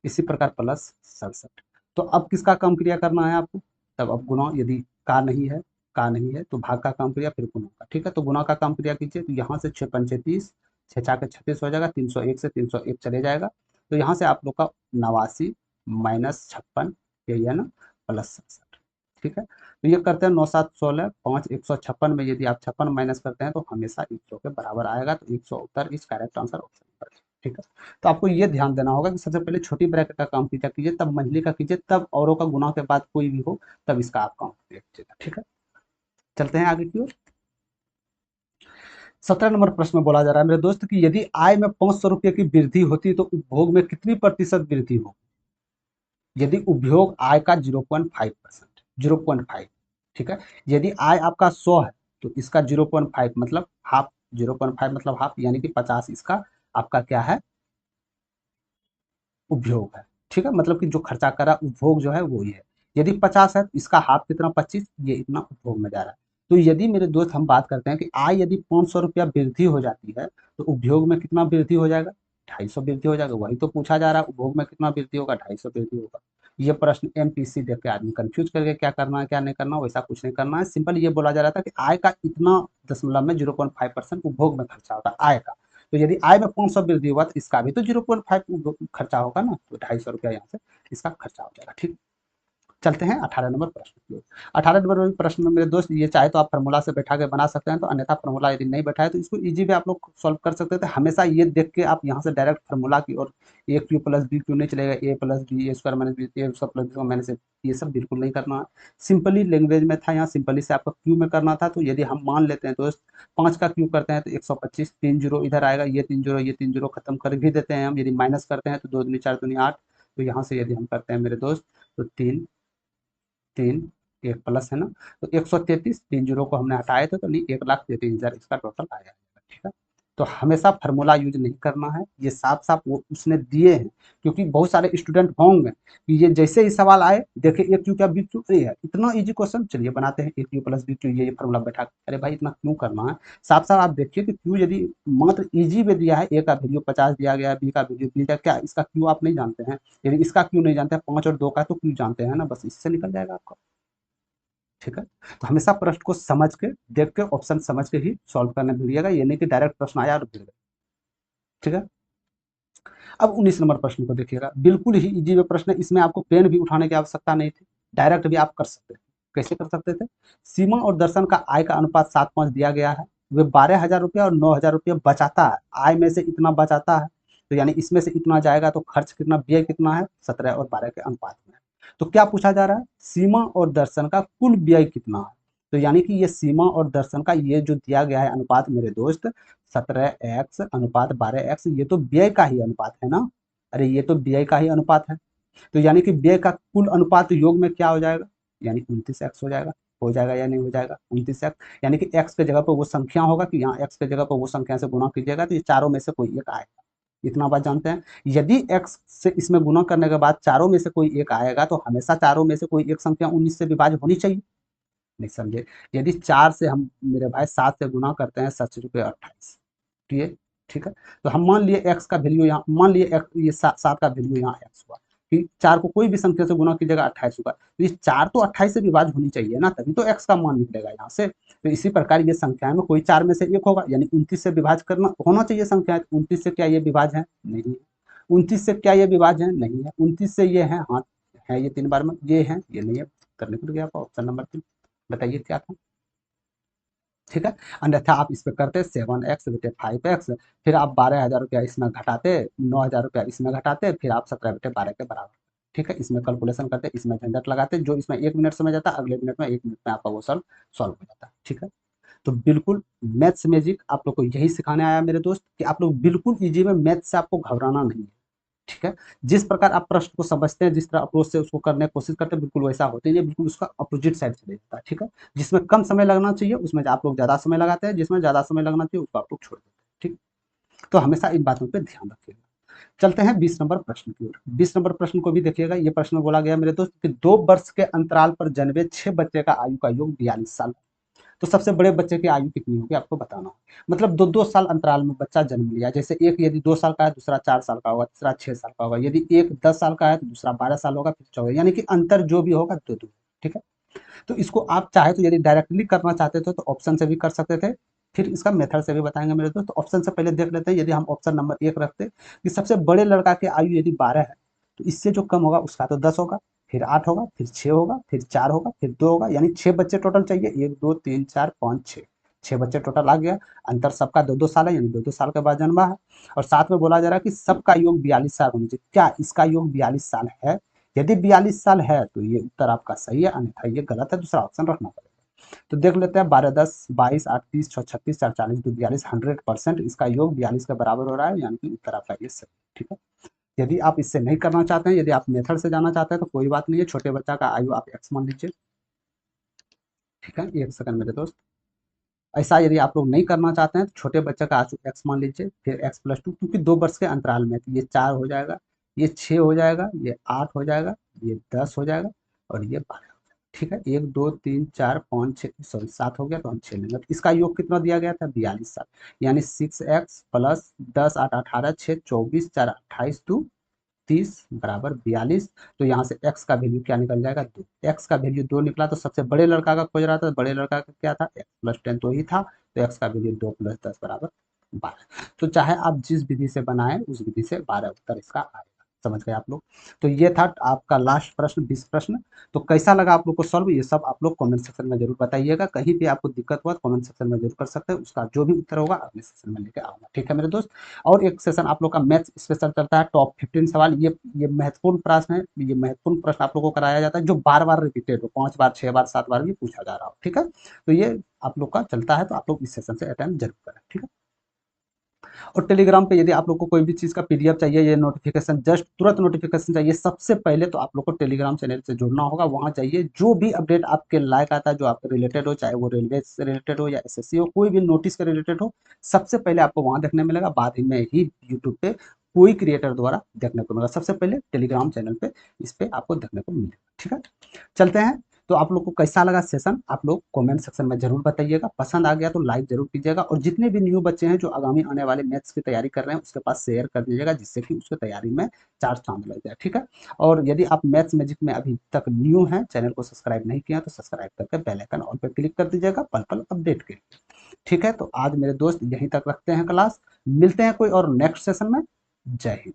इसी प्रकार प्लस 67। तो अब किसका काम क्रिया करना है आपको, तब अब गुणा, यदि का नहीं है, का नहीं है तो भाग का काम क्रिया, फिर गुणा का। ठीक है, तो गुणा का काम क्रिया कीजिए, तो यहाँ से 6×5 = 30, 6×4 = 36 हो जाएगा, 301 से 301 चले जाएगा। तो यहाँ से आप लोग का 89 माइनस 56, यही है ना, प्लस 67। ठीक है, तो ये करते हैं 9 7 16 5 156 में यदि आप 56 माइनस करते हैं तो हमेशा 100 के बराबर आएगा, तो 100 उत्तर इस करेक्ट आंसर ऑप्शन पर। ठीक है, तो आपको ये ध्यान देना होगा कि सबसे पहले छोटी ब्रैकेट का काम किया कीजिए, तब मंझली का कीजिए, तब औरों का गुना के बाद कोई भी हो तब इसका आप काम कीजिएगा। ठीक है, चलते हैं आगे की ओर। 17 नंबर प्रश्न में बोला जा रहा है मेरे दोस्त कि यदि आय में 500 रुपये की वृद्धि होती तो उपभोग में कितनी प्रतिशत वृद्धि हो। यदि उपभोग आय का 0.5%, 0.5। ठीक है, यदि आय आपका 100 है तो इसका 0.5 मतलब हाफ, 0.5 मतलब हाफ, यानी कि 50 इसका आपका क्या है, उपभोग है। ठीक है, मतलब कि जो खर्चा करा उपभोग जो है वो ही है। यदि 50 है तो इसका हाफ कितना 25, ये इतना उपभोग में जा रहा है। तो यदि मेरे दोस्त हम बात करते हैं कि आय यदि 500 रुपया वृद्धि हो जाती है तो उपभोग में कितना वृद्धि हो जाएगा, 250 वृद्धि हो जाएगा। वही तो पूछा जा रहा है, उपभोग में कितना वृद्धि होगा, 250 वृद्धि होगा। ये प्रश्न एमपीसी देख के आदमी कंफ्यूज करके क्या करना है क्या नहीं करना, वैसा कुछ नहीं करना है। सिंपल ये बोला जा रहा था कि आय का इतना दशमलव में 0.5% उपभोग में खर्चा होता है आय का। तो यदि आय में 500 वृद्धि हुआ तो इसका भी तो 0.5 खर्चा होगा ना, तो 250 रुपया यहाँ से इसका खर्चा हो जाएगा। ठीक, चलते हैं 18 नंबर प्रश्न की ओर। 18 नंबर प्रश्न में मेरे दोस्त ये चाहे तो आप फार्मूला से बैठा के बना सकते हैं, तो अन्यथा फार्मूला यदि नहीं बैठा है तो इसको इजी में आप लोग सॉल्व कर सकते थे। हमेशा ये देख के आप यहाँ से डायरेक्ट फार्मूला की और ए क्यू प्लस बी क्यू नहीं चलेगा, ए प्लस बी ए स्क्वायर माइनस बी ए स्क्वायर प्लस बी माइनस ए, ये सब बिल्कुल नहीं करना है। सिंपली लैंग्वेज में था, यहाँ सिंपली से आपको क्यू में करना था। तो यदि हम मान लेते हैं दोस्त 5 का क्यू करते हैं तो 125, 3 जीरो इधर आएगा, ये 3 जीरो ये 3 जीरो खत्म कर भी देते हैं हम। यदि माइनस करते हैं तो 2 दूनी 4 दूनी 8, तो यहाँ से यदि हम करते हैं मेरे दोस्त तो 3 3 एक प्लस है ना, तो 133, 3 जीरो को हमने हटाए थे तो नहीं 1,33,000 इसका टोटल आ जाएगा। ठीक है, तो हमेशा फार्मूला यूज नहीं करना है, ये साफ साफ वो उसने दिए हैं। क्योंकि बहुत सारे स्टूडेंट होंगे कि ये जैसे ही सवाल आए देखे ए क्यू क्या बी क्यू, ये है इतना इजी क्वेश्चन, चलिए बनाते हैं ए क्यू प्लस बी क्यू, ये फार्मूला बैठा। अरे भाई इतना क्यों करना है, साफ साफ आप देखिए कि क्यू यदि मात्र इजी में दिया है, ए का वैल्यू 50 दिया गया है, बी का वैल्यू दिया, क्या इसका क्यू आप नहीं जानते हैं। यदि इसका क्यू नहीं जानते हैं, 5 और 2 का तो क्यू जानते हैं ना, बस इससे निकल जाएगा आपका। ठीक है, तो हमेशा प्रश्न को समझ के देख के ऑप्शन समझ के ही सॉल्व करने दीजिएगा, ये नहीं कि डायरेक्ट प्रश्न आया और गिर गए। ठीक है, अब 19 नंबर प्रश्न को देखिएगा, बिल्कुल ही इजी प्रश्न है, इसमें आपको पेन भी उठाने की आवश्यकता नहीं थी, डायरेक्ट भी आप कर सकते थे। कैसे कर सकते थे, सीमा और दर्शन का आय का अनुपात 7:5 दिया गया है। वे 12,000 रुपया और 9,000 रुपया बचाता है, आय में से इतना बचाता है, तो यानी इसमें से इतना जाएगा तो खर्च कितना, व्यय कितना है, 17 और 12 के अनुपात में। तो क्या पूछा जा रहा है, सीमा और दर्शन का कुल व्यय कितना है। तो यानी कि ये सीमा और दर्शन का ये जो दिया गया है अनुपात मेरे दोस्त, 17x अनुपात 12x, ये तो व्यय का ही अनुपात है ना। अरे ये तो व्यय का ही अनुपात है, तो यानी कि व्यय का कुल अनुपात योग में क्या हो जाएगा, यानी 29x हो जाएगा। हो जाएगा या नहीं हो जाएगा 29x, यानी कि x के जगह पर वो संख्या होगा कि यहाँ x के जगह पर वो संख्या से गुना कीजिएगा तो ये चारों में से कोई एक आएगा। इतना बात जानते हैं, यदि x से इसमें गुना करने के बाद चारों में से कोई एक आएगा तो हमेशा चारों में से कोई एक संख्या 19 से विभाज्य होनी चाहिए। नहीं समझे। यदि 4 से हम मेरे भाई 7 से गुना करते हैं 7×28, तो ये ठीक है। तो हम मान लिए x का वैल्यू यहाँ, मान लिए ये 7 का वैल्यू यहाँ x हुआ, कि 4 को कोई भी संख्या से गुना कीजिएगा 28 होगा, तो ये 4 तो 28 से विभाज्य होनी चाहिए ना, तभी तो x का मान निकलेगा यहाँ से। तो इसी प्रकार ये संख्याएं में कोई 4 में से एक होगा, यानी 29 से विभाज्य करना होना चाहिए संख्या। 29 से क्या ये विभाज्य है? नहीं है। 29 से क्या ये विभाज्य है? नहीं है। 29 से ये है, हाँ है, ये 3 बार में, ये है, ये नहीं है। करने को गया ऑप्शन नंबर 3, बताइए क्या था? ठीक है। अन्यथा आप इस पे करते 7x बटे 5x, फिर आप 12,000 रुपया इसमें घटाते, 9,000 रुपया इसमें घटाते, फिर आप 17/12 के बराबर। ठीक है, इसमें कैलकुलेशन करते, इसमें झंझट लगाते, जो इसमें 1 मिनट समय जाता, अगले मिनट में 1 मिनट में आपका वो सॉल्व सॉल्व हो जाता है। ठीक है। तो बिल्कुल मैथ्स मैजिक आप लोग को यही सिखाने आया मेरे दोस्त, कि आप लोग बिल्कुल इजी में मैथ्स से आपको घबराना नहीं है। ठीक है। जिस प्रकार आप प्रश्न को समझते हैं, जिस तरह अप्रोच से उसको करने की कोशिश करते हैं, बिल्कुल वैसा होते ही नहीं, बिल्कुल उसका अपोजिट साइड चले जाता है। ठीक है। जिसमें कम समय लगना चाहिए उसमें आप लोग ज्यादा समय लगाते हैं, जिसमें ज्यादा समय लगना चाहिए उसको आप लोग छोड़ देते हैं। ठीक। तो हमेशा इन बातों पर ध्यान रखिएगा। चलते हैं 20 नंबर प्रश्न की ओर। 20 नंबर प्रश्न को भी देखिएगा। ये प्रश्न बोला गया मेरे दोस्त कि 2 वर्ष के अंतराल पर जन्मे 6 बच्चे का आयु का योग 42 साल। तो सबसे बड़े बच्चे की आयु कितनी होगी आपको बताना होगा। मतलब 2-2 साल अंतराल में बच्चा जन्म लिया, जैसे एक यदि 2 साल का है, दूसरा 4 साल का होगा, तीसरा 6 साल का होगा। यदि एक 10 साल का है तो दूसरा 12 साल होगा, फिर 14, यानी कि अंतर जो भी होगा 2-2। ठीक है। तो इसको आप चाहे तो यदि डायरेक्टली करना चाहते थे तो ऑप्शन से भी कर सकते थे, फिर इसका मेथड से भी बताएंगे मेरे दोस्त। तो ऑप्शन से पहले देख लेते हैं। यदि हम ऑप्शन नंबर 1 रखते कि सबसे बड़े लड़का की आयु यदि 12 है, तो इससे जो कम होगा उसका तो 10 होगा, फिर 8 होगा, फिर 6 होगा, फिर 4 होगा, फिर 2 होगा, यानी 6 बच्चे टोटल चाहिए। 1 2 3 4 5 6, 6 बच्चे टोटल आ गया। अंतर सबका 2-2 साल है, यानी 2-2 साल के बाद जन्मा है। और साथ में बोला जा रहा है कि सबका योग 42 साल होनी चाहिए। क्या इसका योग 42 साल है? यदि 42 साल है तो ये उत्तर आपका सही है, अन्यथा ये गलत है, दूसरा ऑप्शन रखना पड़ेगा। तो देख लेते हैं। 12 10 22 8 30 6 36 4 40 2 42, 100% इसका योग 42 के बराबर हो रहा है, यानी कि उत्तर आपका ये सही। ठीक है। यदि आप इससे नहीं करना चाहते हैं, यदि आप मेथड से जाना चाहते हैं तो कोई बात नहीं है। छोटे बच्चा का आयु आप एक्स मान लीजिए। ठीक है, एक सेकंड मेरे दोस्त। ऐसा यदि आप लोग नहीं करना चाहते हैं तो छोटे बच्चे का आंसू एक्स मान लीजिए, फिर x+2, क्योंकि 2 वर्ष के अंतराल में, तो ये 4 हो जाएगा, ये 6 हो जाएगा, ये 8 हो जाएगा, ये 10 हो जाएगा, और ये 12 हो जाएगा। ठीक है। 1 2 3 4 5 6, सॉरी 7 हो गया, तो हम 6 लेंगे। तो इसका योग कितना दिया गया था? 42 साल, यानी 6x प्लस 10 8 18 6 24 4 28 2 30 बराबर 42। तो यहाँ से x का वैल्यू क्या निकल जाएगा? 2। x का वैल्यू 2 निकला, तो सबसे बड़े लड़का का खोज रहा था, बड़े लड़का का क्या था? x+10 तो ही था, तो x का वैल्यू 2 + 10 बराबर 12। तो चाहे आप जिस विधि से बनाएं उस विधि से 12 उत्तर इसका आएगा। समझ गए आप लोग? तो ये था आपका लास्ट प्रश्न, 20 प्रश्न। तो कैसा लगा आप लोग को सॉल्व, ये सब आप लोग कमेंट सेक्शन में जरूर बताइएगा। कहीं भी आपको दिक्कत हुआ तो कमेंट सेक्शन में जरूर कर सकते हैं, उसका जो भी उत्तर होगा अगले सेशन में लेके आऊंगा। ठीक है मेरे दोस्त। और एक सेशन आप लोग का मैथ्स स्पेशल चलता है, टॉप 15 सवाल। ये महत्वपूर्ण प्रश्न है, ये महत्वपूर्ण प्रश्न आप लोगों को कराया जाता है, जो बार बार रिपीटेड हो, 5 बार 6 बार 7 बार भी पूछा जा रहा हो। ठीक है। तो ये आप लोग का चलता है, तो आप लोग इस सेशन से अटेंड जरूर करें। ठीक है। और टेलीग्राम पे यदि आप लोग को कोई भी चीज़ का पीडीएफ चाहिए, ये नोटिफिकेशन जस्ट तुरंत नोटिफिकेशन चाहिए, सबसे पहले तो आप लोग को टेलीग्राम चैनल से जुड़ना होगा। वहाँ जाइए, जो भी अपडेट आपके लायक आता है, जो आपके रिलेटेड हो, चाहे वो रेलवे से रिलेटेड हो या एसएससी हो, कोई भी नोटिस के रिलेटेड हो, सबसे पहले आपको वहाँ देखने मिलेगा। बाद में ही यूट्यूब पे कोई क्रिएटर द्वारा देखने को मिलेगा। सबसे पहले टेलीग्राम चैनल पे इस पे आपको देखने को मिलेगा। ठीक है। चलते हैं। तो आप लोग को कैसा लगा सेशन, आप लोग कमेंट सेक्शन में जरूर बताइएगा। पसंद आ गया तो लाइक जरूर कीजिएगा, और जितने भी न्यू बच्चे हैं जो आगामी आने वाले मैथ्स की तैयारी कर रहे हैं उसके पास शेयर कर दीजिएगा, जिससे कि उसकी तैयारी में 4 चांद लग जाए। ठीक है। और यदि आप मैथ्स मैजिक में अभी तक न्यू हैं, चैनल को सब्सक्राइब नहीं किया तो सब्सक्राइब करके बेल आइकन ऑल पर क्लिक कर दीजिएगा, पल पल अपडेट के लिए। ठीक है। तो आज मेरे दोस्त यहीं तक रखते हैं क्लास, मिलते हैं कोई और नेक्स्ट सेशन में। जय हिंद।